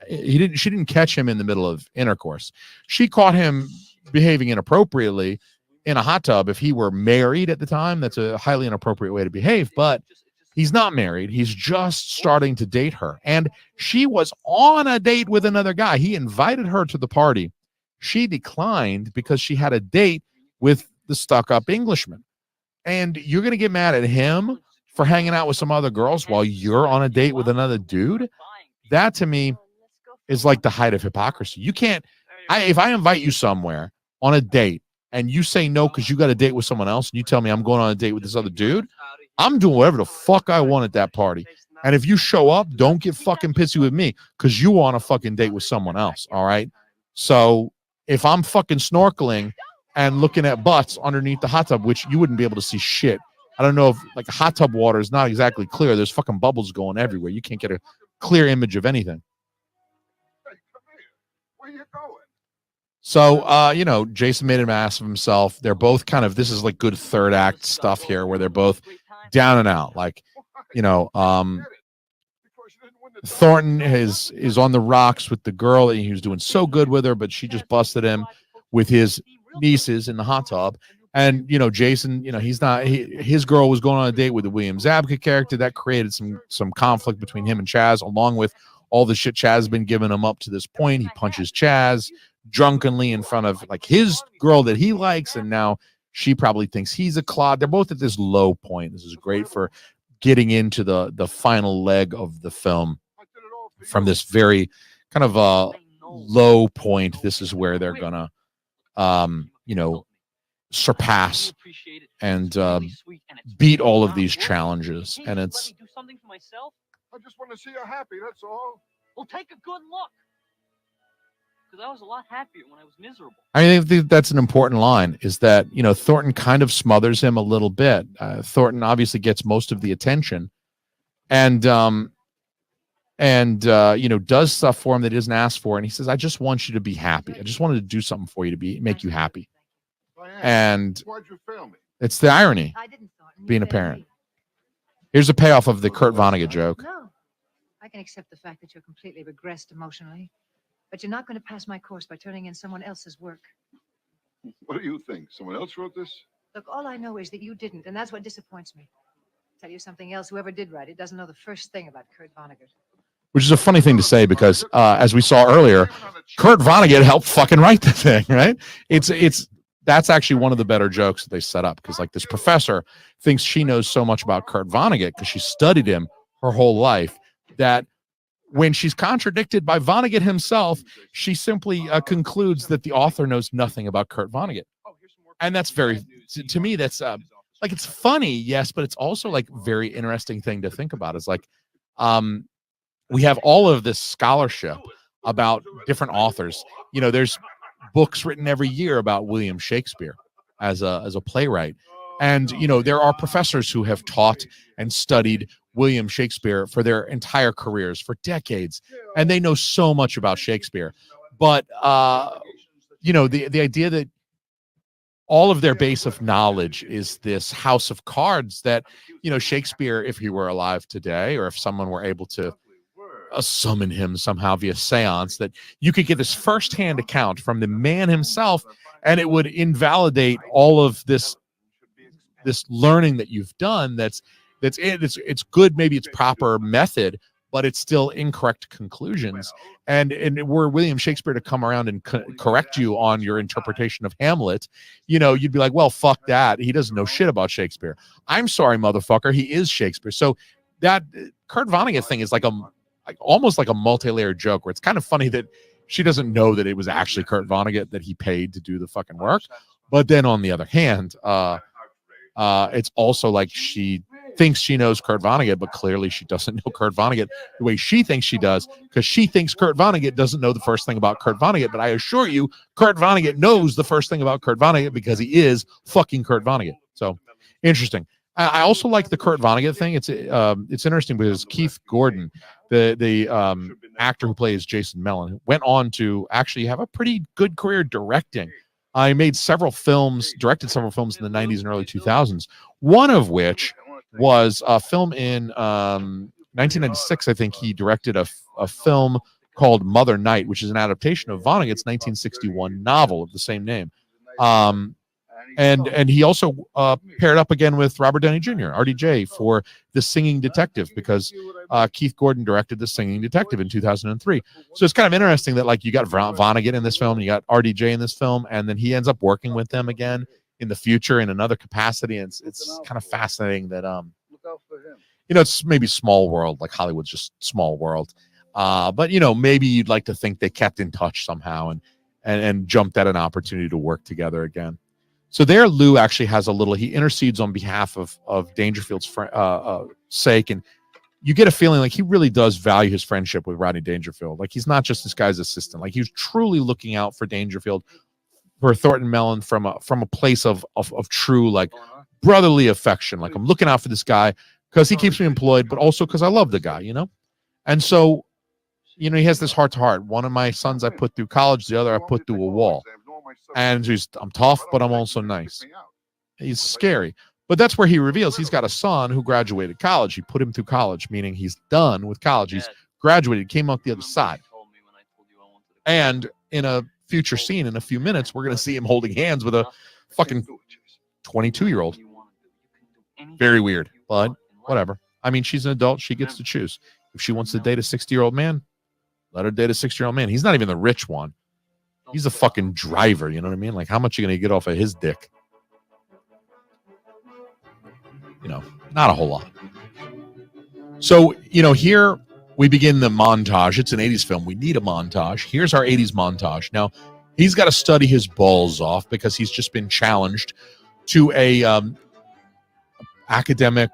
S1: She didn't catch him in the middle of intercourse. She caught him behaving inappropriately in a hot tub. If he were married at the time, that's a highly inappropriate way to behave. But He's not married. He's just starting to date her. And she was on a date with another guy. He invited her to the party. She declined because she had a date with the stuck-up Englishman. And you're going to get mad at him for hanging out with some other girls while you're on a date with another dude? That, to me, is like the height of hypocrisy. You can't, if I invite you somewhere on a date and you say no because you got a date with someone else and you tell me I'm going on a date with this other dude, I'm doing whatever the fuck I want at that party. And if you show up, don't get fucking pissy with me because you want a fucking date with someone else, all right? So if I'm fucking snorkeling and looking at butts underneath the hot tub, which you wouldn't be able to see shit. I don't know if, like, hot tub water is not exactly clear. There's fucking bubbles going everywhere. You can't get a clear image of anything.
S4: Hey, come here. Where you going?
S1: So, Jason made an ass of himself. They're both kind of, this is like good third act stuff here where they're both down and out. Like, Thornton is on the rocks with the girl. He was doing so good with her, but she just busted him with his nieces in the hot tub. And, Jason, his girl was going on a date with the William Zabka character. That created some conflict between him and Chaz, along with all the shit Chaz has been giving him up to this point. He punches Chaz drunkenly in front of, like, his girl that he likes, and now she probably thinks he's a clod. They're both at this low point. This is great for getting into the final leg of the film. From this very kind of low point, this is where they're gonna surpass and beat all of these challenges. And it's,
S7: do something for myself.
S4: I just want to see you happy, that's all.
S7: Well, take a good look. Because I was a lot happier when I was miserable.
S1: I think that's an important line, is that, Thornton kind of smothers him a little bit. Thornton obviously gets most of the attention and does stuff for him that he doesn't ask for. And he says, I just want you to be happy. I just wanted to do something for you to make you happy. And
S4: Why'd you fail me?
S1: it's the irony,
S5: I didn't thought
S1: being a parent. Here's a payoff of the Kurt Vonnegut joke.
S5: No, I can accept the fact that you're completely regressed emotionally, but you're not going to pass my course by turning in someone else's work.
S4: What do you think? Someone else wrote this?
S5: Look, all I know is that you didn't, and that's what disappoints me. Tell you something else, whoever did write it doesn't know the first thing about Kurt Vonnegut.
S1: Which is a funny thing to say because, as we saw earlier, Kurt Vonnegut helped fucking write the thing, right? That's actually one of the better jokes that they set up, because, like, this professor thinks she knows so much about Kurt Vonnegut because she studied him her whole life, that when she's contradicted by Vonnegut himself, she simply concludes that the author knows nothing about Kurt Vonnegut. And that's very, to me, that's like, it's funny, yes, but it's also like very interesting thing to think about. It's like, we have all of this scholarship about different authors. There's books written every year about William Shakespeare as a playwright. And, there are professors who have taught and studied William Shakespeare for their entire careers, for decades. And they know so much about Shakespeare. But, the idea that all of their base of knowledge is this house of cards that, Shakespeare, if he were alive today, or if someone were able to summon him somehow via seance, that you could get this firsthand account from the man himself, and it would invalidate all of this learning that you've done. It's good, maybe it's proper method, but it's still incorrect conclusions. And were William Shakespeare to come around and correct you on your interpretation of Hamlet, you'd be like, well, fuck that, he doesn't know shit about Shakespeare. I'm sorry, motherfucker, he is Shakespeare. So that Kurt Vonnegut thing is like almost like a multi-layered joke, where it's kind of funny that she doesn't know that it was actually Kurt Vonnegut that he paid to do the fucking work. But then on the other hand, it's also like she thinks she knows Kurt Vonnegut, but clearly she doesn't know Kurt Vonnegut the way she thinks she does, because she thinks Kurt Vonnegut doesn't know the first thing about Kurt Vonnegut. But I assure you, Kurt Vonnegut knows the first thing about Kurt Vonnegut, because he is fucking Kurt Vonnegut. So interesting. I also like the Kurt Vonnegut thing. It's interesting because Keith Gordon, the actor who plays Jason Mellon, went on to actually have a pretty good career directing. I made several films, directed several films in the 90s and early 2000s, one of which was a film in 1996. I think he directed a film called Mother Night, which is an adaptation of Vonnegut's 1961 novel of the same name. And he also paired up again with Robert Downey Jr., RDJ, for The Singing Detective, because Keith Gordon directed The Singing Detective in 2003. So it's kind of interesting that, like, you got Vonnegut in this film, you got RDJ in this film, and then he ends up working with them again in the future in another capacity. And it's kind of fascinating that it's maybe small world, like Hollywood's just small world. But maybe you'd like to think they kept in touch somehow and jumped at an opportunity to work together again. So there, Lou actually has he intercedes on behalf of Dangerfield's sake, and you get a feeling like he really does value his friendship with Rodney Dangerfield. Like, he's not just this guy's assistant. Like, he was truly looking out for Dangerfield, for Thornton Mellon, from a place of true, like, brotherly affection. Like, I'm looking out for this guy because he keeps me employed, but also because I love the guy, And so, he has this heart to heart. One of my sons I put through college, the other I put through a wall. And I'm tough, but I'm also nice. He's scary. But that's where he reveals he's got a son who graduated college. He put him through college, meaning he's done with college. He's graduated, came out the other side. And in a future scene, in a few minutes, we're going to see him holding hands with a fucking 22-year-old. Very weird, but whatever. I mean, she's an adult. She gets to choose. If she wants to date a 60-year-old man, let her date a 60-year-old man. He's not even the rich one. He's a fucking driver, you know what I mean? Like, how much are you going to get off of his dick? Not a whole lot. So, here we begin the montage. It's an 80s film. We need a montage. Here's our 80s montage. Now, he's got to study his balls off because he's just been challenged to a academic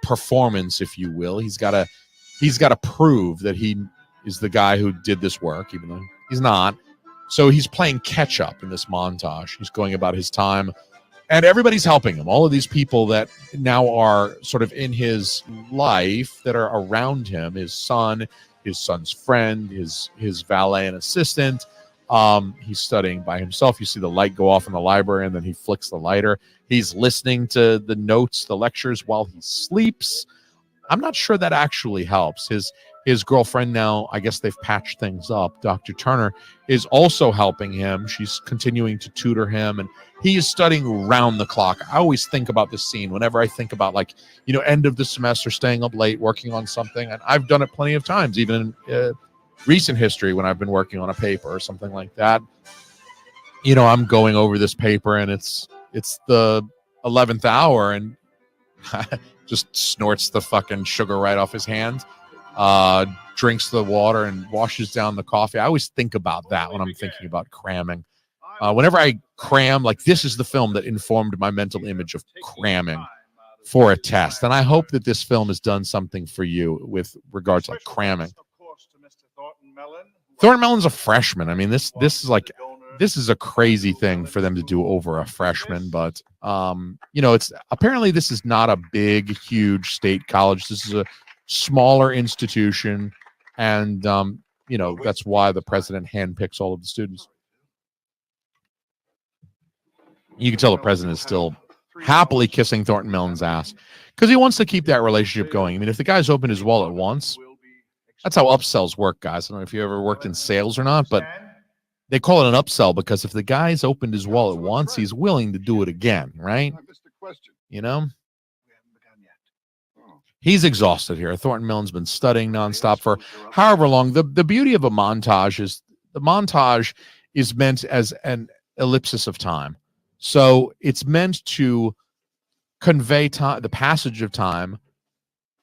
S1: performance, if you will. He's got to prove that he is the guy who did this work, even though he's not. So he's playing catch up in this montage. He's going about his time, and everybody's helping him. All of these people that now are sort of in his life, that are around him, his son's friend, his valet and assistant. He's studying by himself. You see the light go off in the library, and then he flicks the lighter. He's listening to the notes, the lectures, while he sleeps. I'm not sure that actually helps. His girlfriend now, I guess they've patched things up, Dr. Turner, is also helping him. She's continuing to tutor him, and he is studying round the clock. I always think about this scene whenever I think about, like, end of the semester, staying up late, working on something. And I've done it plenty of times, even in recent history when I've been working on a paper or something like that. I'm going over this paper, and it's the 11th hour, and just snorts the fucking sugar right off his hand. Drinks the water and washes down the coffee. I always think about that when I'm thinking about cramming. Whenever I cram, like, this is the film that informed my mental image of cramming for a test. And I hope that this film has done something for you with regards to, like, cramming. Thornton Mellon's a freshman. I mean, this is a crazy thing for them to do over a freshman, but it's apparently this is not a big, huge state college. This is a smaller institution, and that's why the president handpicks all of the students. You can tell the president is still happily kissing Thornton Mellon's ass because he wants to keep that relationship going. I mean, if the guy's opened his wallet once, that's how upsells work, guys. I don't know if you ever worked in sales or not, but they call it an upsell because if the guy's opened his wallet once, he's willing to do it again, right? He's exhausted here. Thornton Mellon's been studying nonstop for however long. The beauty of a montage is the montage is meant as an ellipsis of time. So it's meant to convey time, the passage of time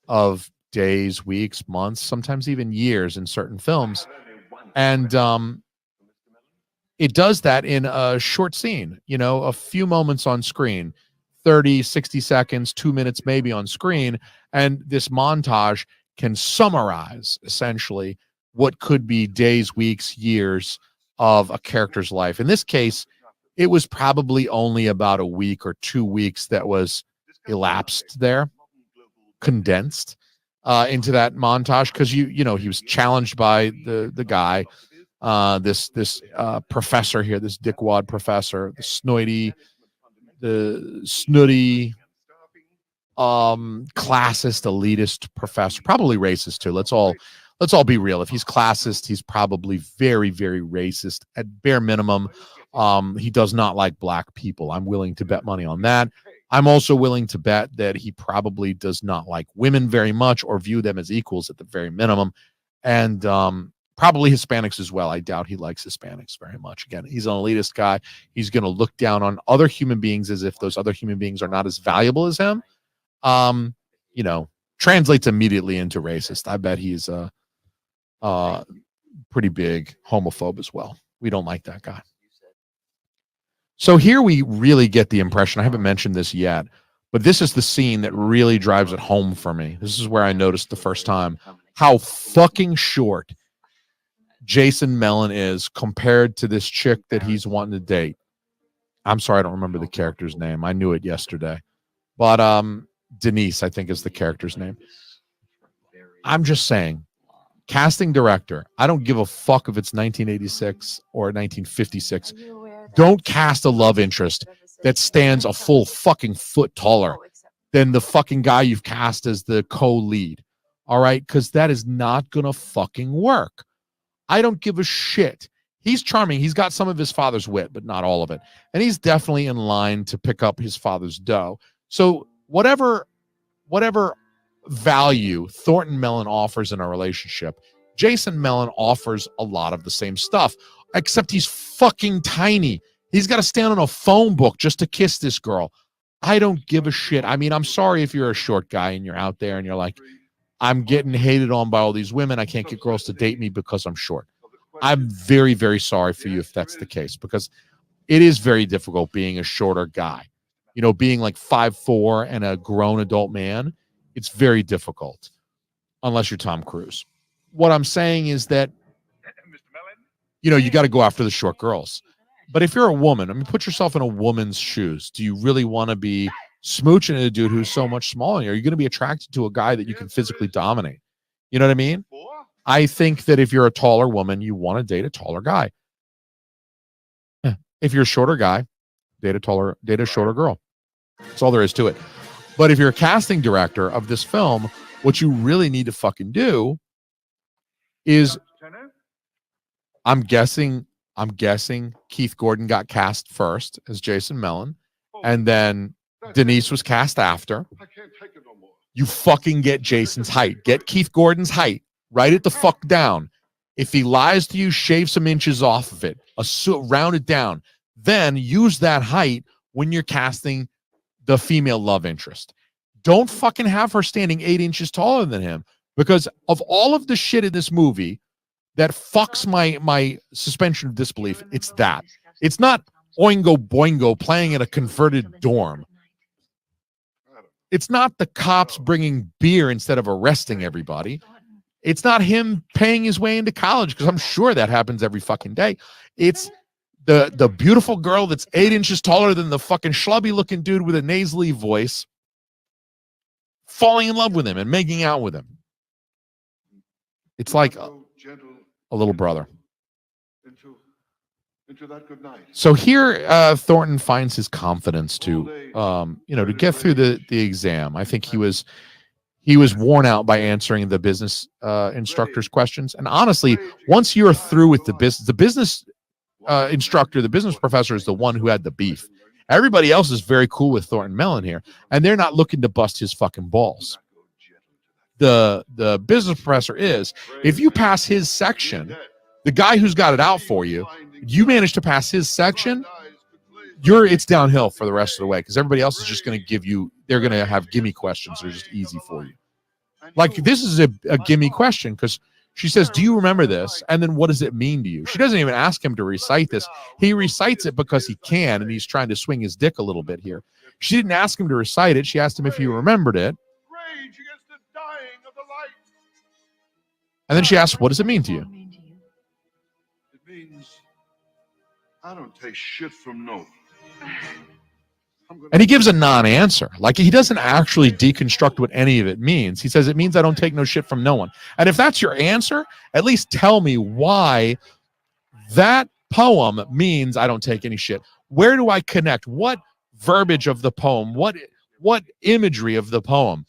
S1: of days, weeks, months, sometimes even years in certain films. And it does that in a short scene, a few moments on screen, 30, 60 seconds, 2 minutes maybe on screen. And this montage can summarize essentially what could be days, weeks, years of a character's life. In this case, it was probably only about a week or 2 weeks that was elapsed there, condensed into that montage, because he was challenged by the guy, this professor here, this dickwad professor, the snooty, classist, elitist professor, probably racist too. Let's all let's all be real. If he's classist, he's probably very, very racist. At bare minimum, he does not like black people. I'm willing to bet money on that. I'm also willing to bet that he probably does not like women very much or view them as equals at the very minimum. And probably Hispanics as well. I doubt he likes Hispanics very much. Again, he's an elitist guy. He's going to look down on other human beings as if those other human beings are not as valuable as him. You know, translates immediately into racist. I bet he's a pretty big homophobe as well. We don't like that guy. So here we really get the impression, I haven't mentioned this yet, but this is the scene that really drives it home for me. This is where I noticed the first time how fucking short Jason Mellon is compared to this chick that he's wanting to date. I'm sorry, I don't remember the character's name. I knew it yesterday. But Denise, I think, is the character's name. I'm just saying, casting director, I don't give a fuck if it's 1986 or 1956. Don't cast a love interest that stands a full fucking foot taller than the fucking guy you've cast as the co-lead. All right? Because that is not going to fucking work. I don't give a shit. He's charming. He's got some of his father's wit, but not all of it. And he's definitely in line to pick up his father's dough. So whatever value Thornton Mellon offers in a relationship, Jason Mellon offers a lot of the same stuff, except he's fucking tiny. He's got to stand on a phone book just to kiss this girl. I don't give a shit. I mean, I'm sorry if you're a short guy and you're out there and you're like, I'm getting hated on by all these women. I can't get girls to date me because I'm short. I'm very, very sorry for you if that's the case, because it is very difficult being a shorter guy. You know, being like 5'4" and a grown adult man, it's very difficult unless you're Tom Cruise. What I'm saying is that, you know, you got to go after the short girls. But if you're a woman, I mean, put yourself in a woman's shoes. Do you really want to be smooching a dude who's so much smaller? Are you going to be attracted to a guy that you can physically dominate? You know what I mean? I think that if you're a taller woman, you want to date a taller guy. If you're a shorter guy, date a shorter girl. That's all there is to it. But if you're a casting director of this film, what you really need to fucking do is, I'm guessing Keith Gordon got cast first as Jason Mellon, and then Denise was cast after. You fucking get Jason's height. Get Keith Gordon's height. Write it the fuck down. If he lies to you, shave some inches off of it. Round it down. Then use that height when you're casting the female love interest. Don't fucking have her standing 8 inches taller than him, because of all of the shit in this movie that fucks my suspension of disbelief, it's that. It's not Oingo Boingo playing in a converted dorm. It's not the cops bringing beer instead of arresting everybody. It's not him paying his way into college, because I'm sure that happens every fucking day. It's the beautiful girl that's 8 inches taller than the fucking schlubby looking dude with a nasally voice falling in love with him and making out with him. It's like a little brother.
S4: Into that good night.
S1: So here, Thornton finds his confidence to get through the exam. I think he was worn out by answering the business instructor's questions. And honestly, once you're through with the business instructor, the business professor is the one who had the beef. Everybody else is very cool with Thornton Mellon here, and they're not looking to bust his fucking balls. The business professor is. If you pass his section, the guy who's got it out for you, you manage to pass his section, it's downhill for the rest of the way, because everybody else is just going to give you, they're going to have gimme questions. They're just easy for you. Like, this is a gimme question, because she says, do you remember this? And then what does it mean to you? She doesn't even ask him to recite this. He recites it because he can, and he's trying to swing his dick a little bit here. She didn't ask him to recite it. She asked him if he remembered it.
S4: Rage against the dying of the light.
S1: And then she asked, what does it mean to you?
S4: It means I don't take shit from no one.
S1: And he gives a non-answer. Like, he doesn't actually deconstruct what any of it means. He says, it means I don't take no shit from no one. And if that's your answer, at least tell me why that poem means I don't take any shit. Where do I connect? What verbiage of the poem, what imagery of the poem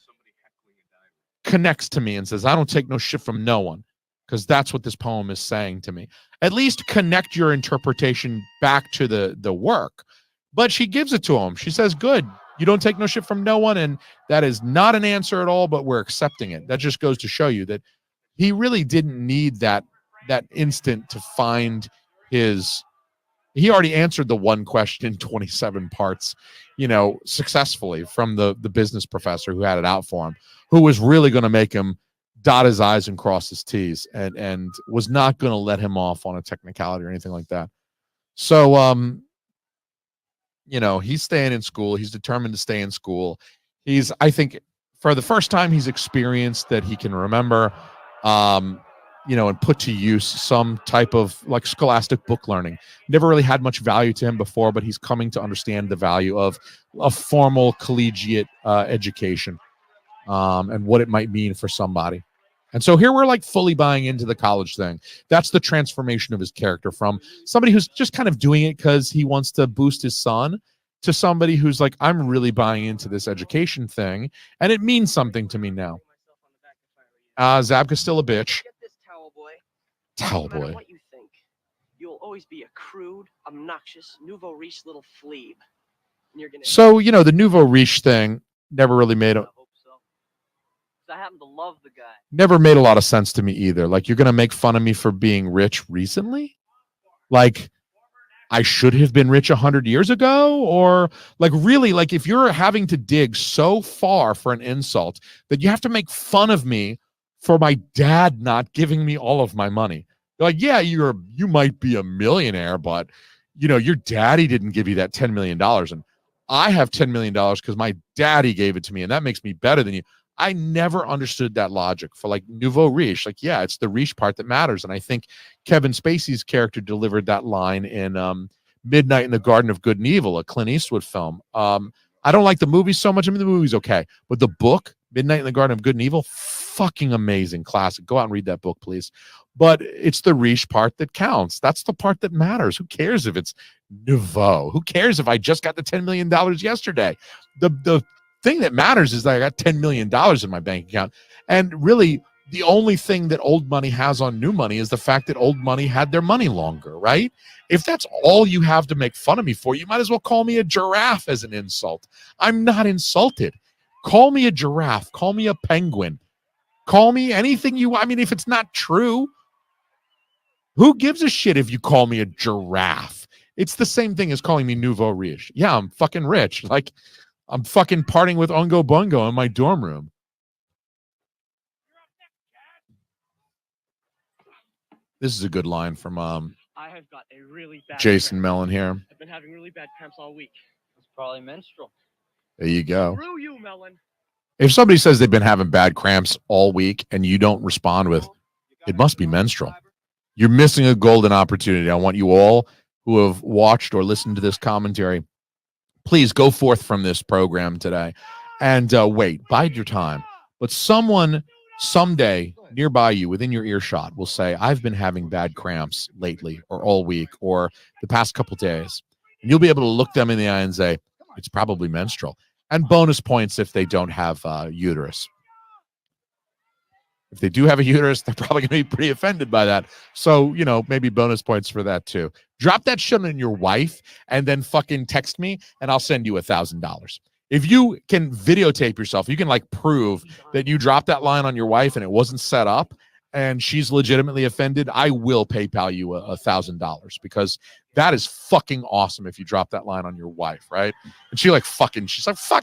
S1: connects to me and says, I don't take no shit from no one? because that's what this poem is saying to me. At least connect your interpretation back to the work. But she gives it to him. She says, good. You don't take no shit from no one. And that is not an answer at all, but we're accepting it. That just goes to show you that he really didn't need that instant to find his. He already answered the one question in 27 parts, successfully from the business professor who had it out for him, who was really going to make him dot his I's and cross his T's and was not going to let him off on a technicality or anything like that. So, he's staying in school. He's determined to stay in school. I think for the first time, he's experienced that he can remember, and put to use some type of like scholastic book learning. Never really had much value to him before, but he's coming to understand the value of a formal collegiate education and what it might mean for somebody. And so here we're like fully buying into the college thing. That's the transformation of his character from somebody who's just kind of doing it because he wants to boost his son to somebody who's like, I'm really buying into this education thing, and it means something to me now. Zabka's still a bitch.
S3: Get this, towel boy.
S1: Towel
S3: No matter
S1: boy.
S3: what you think, you'll always be a crude, obnoxious, nouveau riche little flebe. And you're gonna.
S1: So, the nouveau riche thing never really made
S3: I hope so. 'Cause I happen to love the guy.
S1: never made a lot of sense to me either. Like, you're going to make fun of me for being rich recently? Like, I should have been rich 100 years ago? Or like, really, like if you're having to dig so far for an insult that you have to make fun of me for my dad not giving me all of my money. You're like, yeah, you might be a millionaire, but your daddy didn't give you that $10 million. And I have $10 million because my daddy gave it to me. And that makes me better than you. I never understood that logic for like nouveau riche. Like, yeah, it's the riche part that matters. And I think Kevin Spacey's character delivered that line in Midnight in the Garden of Good and Evil, a Clint Eastwood film. I don't like the movie so much. I mean, the movie's okay. But the book, Midnight in the Garden of Good and Evil, fucking amazing. Classic. Go out and read that book, please. But it's the riche part that counts. That's the part that matters. Who cares if it's nouveau? Who cares if I just got the $10 million yesterday? The thing that matters is that I got $10 million in my bank account. And really, the only thing that old money has on new money is the fact that old money had their money longer, right? If that's all you have to make fun of me for, you might as well call me a giraffe as an insult. I'm not insulted. Call me a giraffe. Call me a penguin. Call me anything you want. I mean, if it's not true, who gives a shit if you call me a giraffe? It's the same thing as calling me nouveau riche. Yeah, I'm fucking rich. Like, I'm fucking partying with Ungo Bungo in my dorm room. This is a good line from
S3: I have got a really bad
S1: Jason
S3: cramp.
S1: Mellon here.
S3: I've been having really bad cramps all week.
S8: It's probably menstrual.
S1: There you go.
S3: Screw you, Mellon.
S1: If somebody says they've been having bad cramps all week and you don't respond with, it must be menstrual, you're missing a golden opportunity. I want you all who have watched or listened to this commentary, please go forth from this program today and bide your time. But someone someday nearby you, within your earshot, will say, I've been having bad cramps lately or all week or the past couple days. And you'll be able to look them in the eye and say, it's probably menstrual. And bonus points if they don't have uterus. If they do have a uterus, they're probably going to be pretty offended by that. So, maybe bonus points for that too. Drop that shit on your wife and then fucking text me and I'll send you $1,000. If you can videotape yourself, you can like prove that you dropped that line on your wife and it wasn't set up and she's legitimately offended, I will PayPal you $1,000 because that is fucking awesome if you drop that line on your wife, right? And she's like, fuck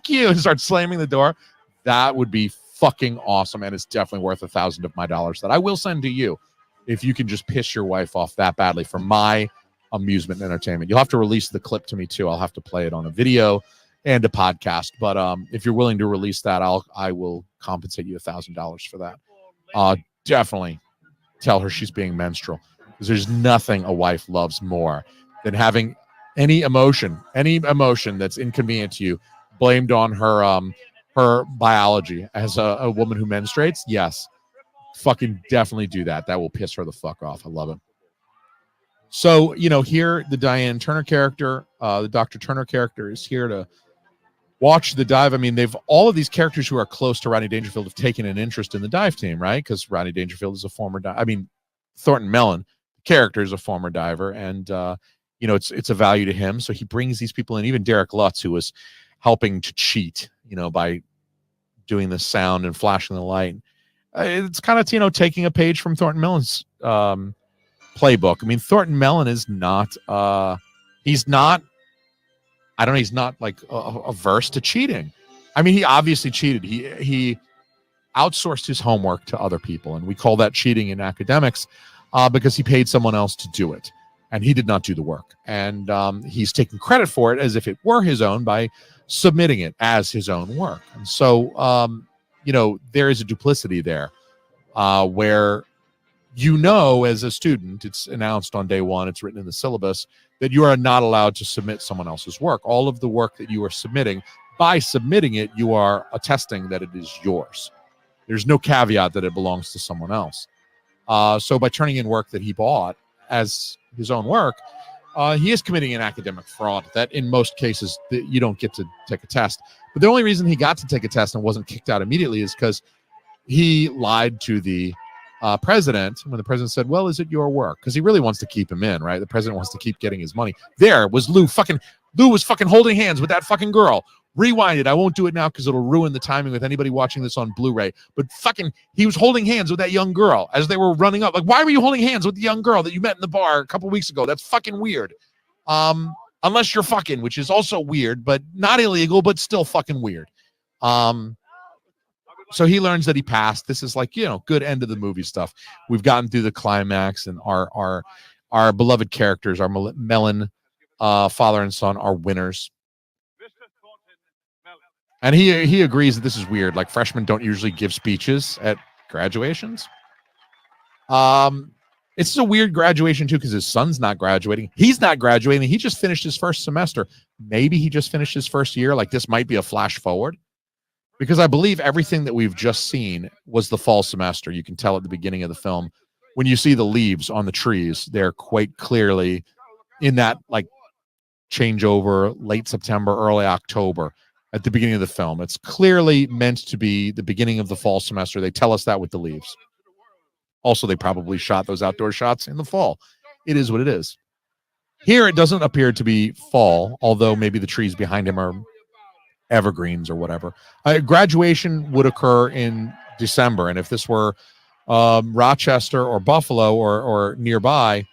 S1: you, and starts slamming the door. That would be fucking awesome, and it's definitely worth $1,000 of my dollars that I will send to you if you can just piss your wife off that badly for my amusement and entertainment. You'll have to release the clip to me too. I'll have to play it on a video and a podcast, but if you're willing to release that, I will compensate you $1,000 for that. Definitely tell her she's being menstrual, because there's nothing a wife loves more than having any emotion that's inconvenient to you blamed on her biology as a woman who menstruates. Yes, fucking definitely do that. That will piss her the fuck off. I love it. So, here the Diane Turner character, the Dr. Turner character is here to watch the dive. I mean, all of these characters who are close to Rodney Dangerfield have taken an interest in the dive team, right? Because Rodney Dangerfield is a former dive. I mean, Thornton Mellon, the character, is a former diver, and it's a value to him. So he brings these people in. Even Derek Lutz, who was helping to cheat, by doing the sound and flashing the light. It's kind of taking a page from Thornton Mellon's playbook. I mean, Thornton Mellon is not. He's not. I don't know. He's not like averse to cheating. I mean, he obviously cheated. He outsourced his homework to other people, and we call that cheating in academics because he paid someone else to do it, and he did not do the work. And he's taking credit for it as if it were his own by submitting it as his own work. And so, there is a duplicity there where, as a student, it's announced on day one, it's written in the syllabus, that you are not allowed to submit someone else's work. All of the work that you are submitting, by submitting it, you are attesting that it is yours. There's no caveat that it belongs to someone else. So by turning in work that he bought as his own work, he is committing an academic fraud that in most cases you don't get to take a test. But the only reason he got to take a test and wasn't kicked out immediately is because he lied to the president when the president said, well, is it your work? Because he really wants to keep him in, right? The president wants to keep getting his money. There was Lou was fucking holding hands with that fucking girl. Rewind it. I won't do it now because it'll ruin the timing with anybody watching this on Blu-ray. But he was holding hands with that young girl as they were running up. Like, why were you holding hands with the young girl that you met in the bar a couple weeks ago? That's fucking weird. Unless you're fucking, which is also weird, but not illegal, but still fucking weird. So he learns that he passed. This is like, good end of the movie stuff. We've gotten through the climax, and our beloved characters, our Mellon father and son, are winners. And he agrees that this is weird. Like, freshmen don't usually give speeches at graduations. It's a weird graduation too, because his son's not graduating. He's not graduating. He just finished his first semester. Maybe he just finished his first year. Like, this might be a flash forward. Because I believe everything that we've just seen was the fall semester. You can tell at the beginning of the film, when you see the leaves on the trees, they're quite clearly in that like changeover, late September, early October at the beginning of the film. It's clearly meant to be the beginning of the fall semester. They tell us that with the leaves. Also, they probably shot those outdoor shots in the fall. It is what it is. Here, it doesn't appear to be fall, although maybe the trees behind him are evergreens or whatever. Graduation would occur in December, and if this were Rochester or Buffalo or nearby, it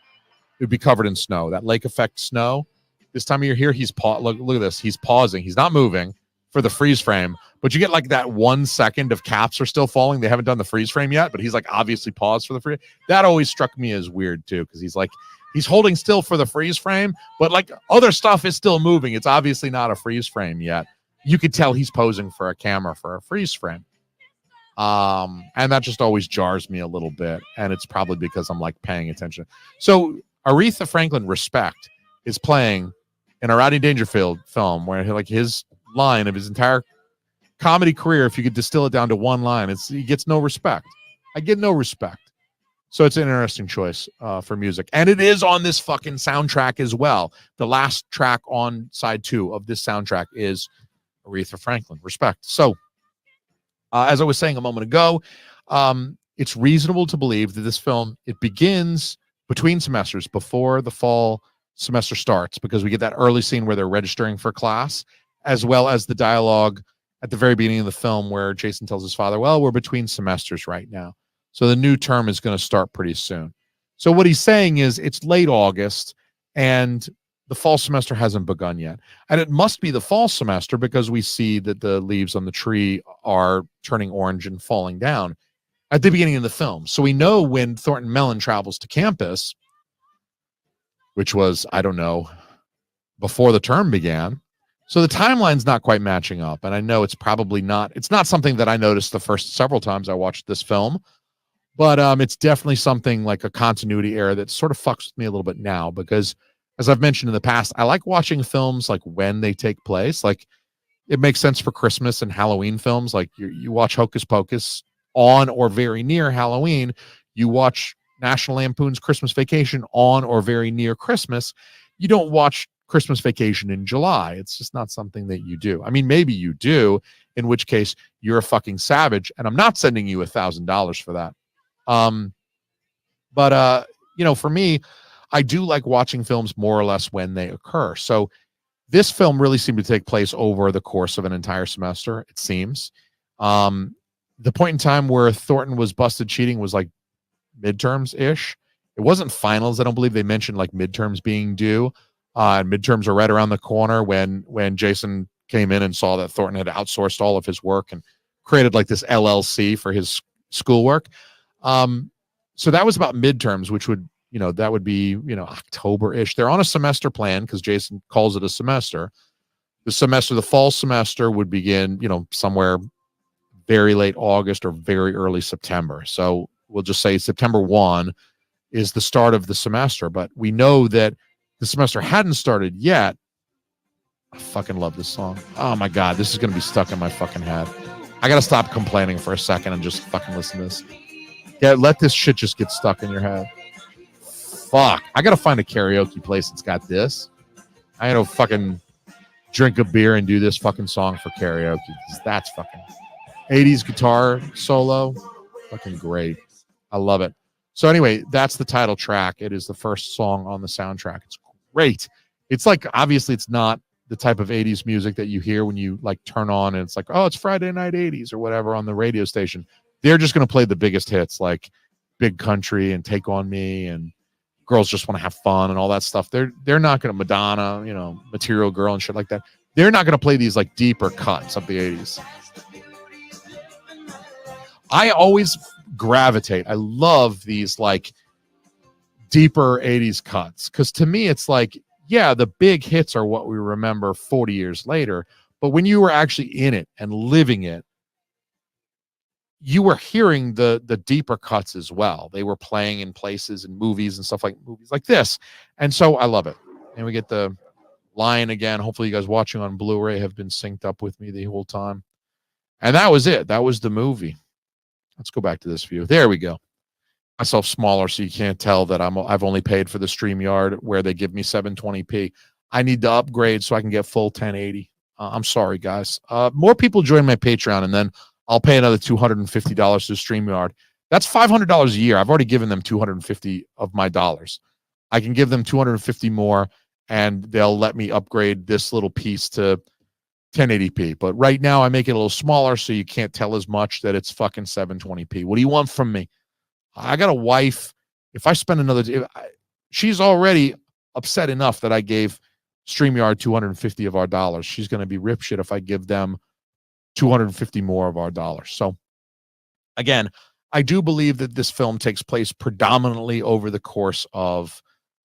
S1: would be covered in snow. That lake effect snow. This time of year here, look at this. He's pausing. He's not moving for the freeze frame, but you get like that 1 second of caps are still falling. They haven't done the freeze frame yet, but he's like obviously paused for the freeze. That always struck me as weird too, because he's holding still for the freeze frame, but like other stuff is still moving. It's obviously not a freeze frame yet. You could tell he's posing for a camera for a freeze frame. And that just always jars me a little bit. And it's probably because I'm like paying attention. So Aretha Franklin, Respect, is playing in a Rodney Dangerfield film where his line of his entire comedy career, if you could distill it down to one line, he gets no respect. I get no respect. So it's an interesting choice for music. And it is on this fucking soundtrack as well. The last track on side 2 of this soundtrack is Aretha Franklin, Respect. So, as I was saying a moment ago, it's reasonable to believe that this film, it begins between semesters before the fall semester starts, because we get that early scene where they're registering for class, as well as the dialogue at the very beginning of the film where Jason tells his father, well, we're between semesters right now. So the new term is going to start pretty soon. So what he's saying is it's late August and the fall semester hasn't begun yet. And it must be the fall semester because we see that the leaves on the tree are turning orange and falling down at the beginning of the film. So we know when Thornton Mellon travels to campus, which was, I don't know, before the term began. So the timeline's not quite matching up. And I know it's not something that I noticed the first several times I watched this film, but it's definitely something like a continuity error that sort of fucks with me a little bit now, because as I've mentioned in the past, I like watching films like when they take place. Like, it makes sense for Christmas and Halloween films. Like you watch Hocus Pocus on or very near Halloween. You watch National Lampoon's Christmas Vacation on or very near Christmas. You don't watch Christmas Vacation in July. It's just not something that you do. I mean, maybe you do, in which case you're a fucking savage, and I'm not sending you $1,000 for that. But you know, for me, I do like watching films more or less when they occur. So this film really seemed to take place over the course of an entire semester, it seems. The point in time where Thornton was busted cheating was like midterms ish. It wasn't finals. I don't believe they mentioned like midterms being due. And midterms are right around the corner when Jason came in and saw that Thornton had outsourced all of his work and created like this LLC for his schoolwork. So that was about midterms, which would, you know, that would be, you know, October-ish. They're on a semester plan because Jason calls it a semester. The fall semester would begin, you know, somewhere very late August or very early September. So we'll just say September 1 is the start of the semester, but we know that the semester hadn't started yet. I fucking love this song. Oh my God, this is going to be stuck in my fucking head. I got to stop complaining for a second and just fucking listen to this. Yeah, let this shit just get stuck in your head. Fuck. I got to find a karaoke place that's got this. I got to fucking drink a beer and do this fucking song for karaoke because that's fucking 80s guitar solo. Fucking great. I love it. So anyway, that's the title track. It is the first song on the soundtrack. It's great. It's like, obviously it's not the type of 80s music that you hear when you like turn on and it's like, oh, it's Friday Night 80s or whatever on the radio station. They're just going to play the biggest hits like Big Country and Take On Me and Girls Just Want to Have Fun and all that stuff. They're not going to Madonna, you know, Material Girl and shit like that. They're not going to play these like deeper cuts of the 80s. I always gravitate. I love these like deeper 80s cuts because to me it's like, yeah, the big hits are what we remember 40 years later. But when you were actually in it and living it, you were hearing the deeper cuts as well. They were playing in places and movies and stuff like movies like this. And so I love it. And we get the line again. Hopefully you guys watching on Blu-ray have been synced up with me the whole time. And that was it. That was the movie. Let's go back to this view. There we go. Myself smaller so you can't tell that I've only paid for the StreamYard where they give me 720p. I need to upgrade so I can get full 1080. I'm sorry, guys. More people join my Patreon and then I'll pay another $250 to StreamYard. That's $500 a year. I've already given them 250 of my dollars. I can give them 250 more and they'll let me upgrade this little piece to 1080p. But right now I make it a little smaller so you can't tell as much that it's fucking 720p. What do you want from me? I got a wife. If I spend she's already upset enough that I gave StreamYard 250 of our dollars. She's going to be ripshit if I give them 250 more of our dollars. So again, I do believe that this film takes place predominantly over the course of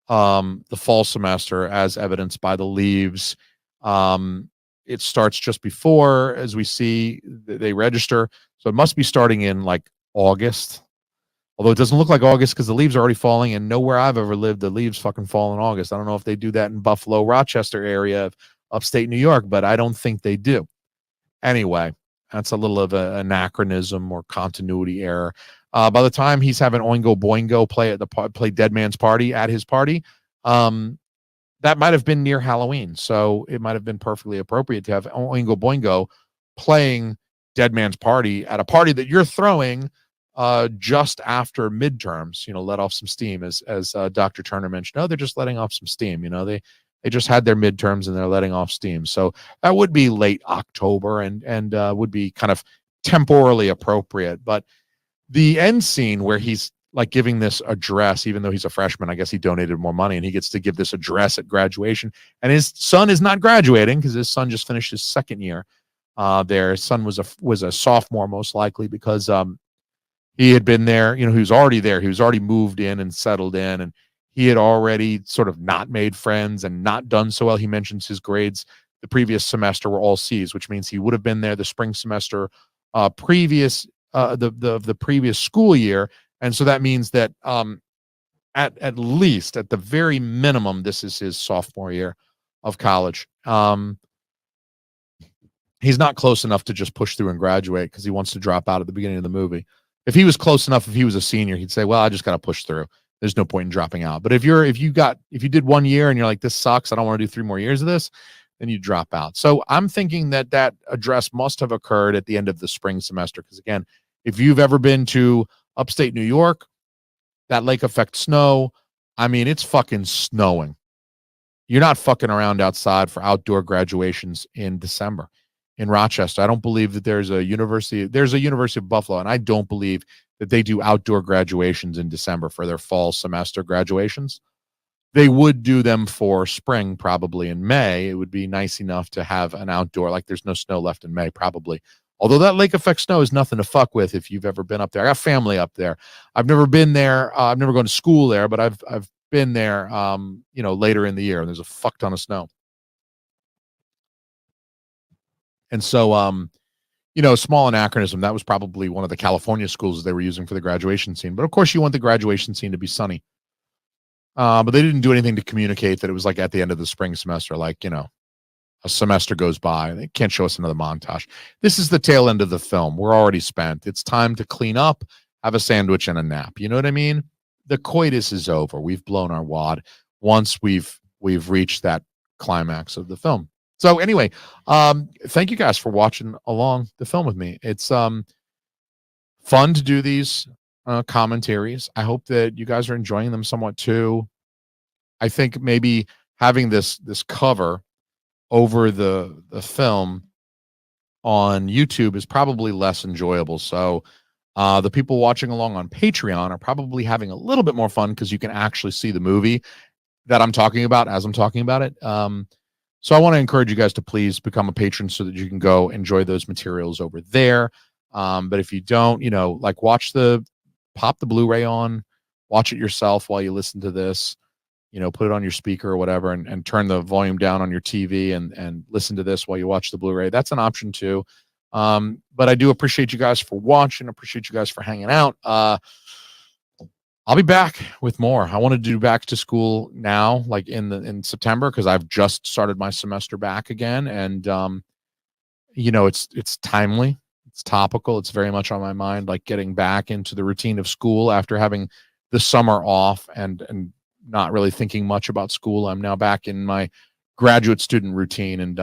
S1: the fall semester as evidenced by the leaves. It starts just before, as we see, they register. So it must be starting in like August. Although it doesn't look like August because the leaves are already falling and nowhere I've ever lived, the leaves fucking fall in August. I don't know if they do that in Buffalo, Rochester area of upstate New York, but I don't think they do. Anyway, that's a little of an anachronism or continuity error. By the time he's having Oingo Boingo play Dead Man's Party at his party, that might have been near Halloween. So it might have been perfectly appropriate to have Oingo Boingo playing Dead Man's Party at a party that you're throwing just after midterms, you know, let off some steam as Dr. Turner mentioned. No, they're just letting off some steam. You know, they just had their midterms and they're letting off steam. So that would be late October and would be kind of temporally appropriate. But the end scene where he's like giving this address, even though he's a freshman, I guess he donated more money and he gets to give this address at graduation. And his son is not graduating because his son just finished his second year there. His son was a sophomore, most likely, because he had been there, you know, he was already there. He was already moved in and settled in, and he had already sort of not made friends and not done so well. He mentions his grades the previous semester were all C's, which means he would have been there the spring semester previous the previous school year. And so that means that at least, at the very minimum, this is his sophomore year of college. He's not close enough to just push through and graduate because he wants to drop out at the beginning of the movie. If he was close enough, if he was a senior, he'd say, well, I just got to push through. There's no point in dropping out. But if you did 1 year and you're like, this sucks, I don't want to do 3 more years of this, then you drop out. So I'm thinking that address must have occurred at the end of the spring semester. Because again, if you've ever been to upstate New York, that lake effect snow. I mean, it's fucking snowing. You're not fucking around outside for outdoor graduations in December in Rochester. I don't believe that there's a University of Buffalo, and I don't believe that they do outdoor graduations in December for their fall semester graduations. They would do them for spring, probably in May. It would be nice enough to have an outdoor, like there's no snow left in May, probably. Although that lake effect snow is nothing to fuck with if you've ever been up there. I got family up there. I've never been there. I've never gone to school there, but I've been there, later in the year, and there's a fuck ton of snow. And so, small anachronism. That was probably one of the California schools they were using for the graduation scene. But of course, you want the graduation scene to be sunny. But they didn't do anything to communicate that it was like at the end of the spring semester, like, a semester goes by. They can't show us another montage. This is the tail end of the film. We're already spent. It's time to clean up, have a sandwich, and a nap. You know what I mean? The coitus is over. We've blown our wad once we've reached that climax of the film. So anyway, thank you guys for watching along the film with me. It's fun to do these commentaries. I hope that you guys are enjoying them somewhat too. I think maybe having this cover over the film on YouTube is probably less enjoyable. So the people watching along on Patreon are probably having a little bit more fun because you can actually see the movie that I'm talking about as I'm talking about it. So I want to encourage you guys to please become a patron so that you can go enjoy those materials over there. But if you don't, pop the Blu-ray on, watch it yourself while you listen to this, put it on your speaker or whatever, and turn the volume down on your TV and listen to this while you watch the Blu-ray. That's an option too. But I do appreciate you guys for watching. Appreciate you guys for hanging out. I'll be back with more. I want to do back to school now, like in September, because I've just started my semester back again. And it's timely, it's topical, it's very much on my mind, like getting back into the routine of school after having the summer off and not really thinking much about school. I'm now back in my graduate student routine, and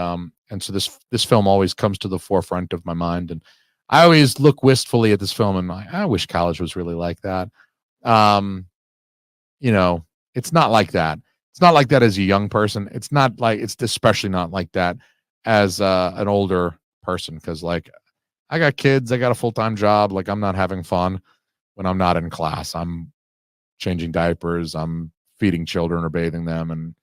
S1: so this film always comes to the forefront of my mind, and I always look wistfully at this film and I wish college was really like that. It's not like that. It's not like that as a young person. It's especially not like that as an older person, because like I got kids, I got a full-time job. Like I'm not having fun when I'm not in class. I'm changing diapers, I'm feeding children or bathing them, and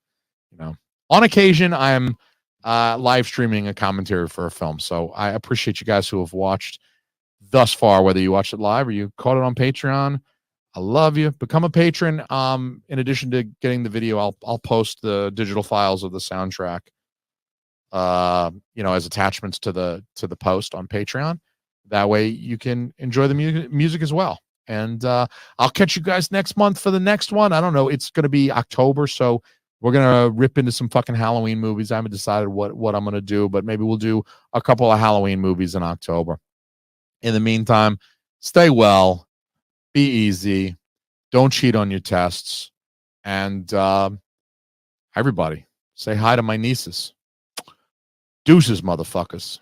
S1: on occasion I'm live streaming a commentary for a film. So I appreciate you guys who have watched thus far, whether you watched it live or you caught it on Patreon. I love you. Become a patron. In addition to getting the video, I'll post the digital files of the soundtrack as attachments to the post on Patreon. That way you can enjoy the music as well. And I'll catch you guys next month for the next one. I don't know. It's going to be October, so we're going to rip into some fucking Halloween movies. I haven't decided what I'm going to do, but maybe we'll do a couple of Halloween movies in October. In the meantime, stay well, be easy, don't cheat on your tests, and everybody, say hi to my nieces. Deuces, motherfuckers.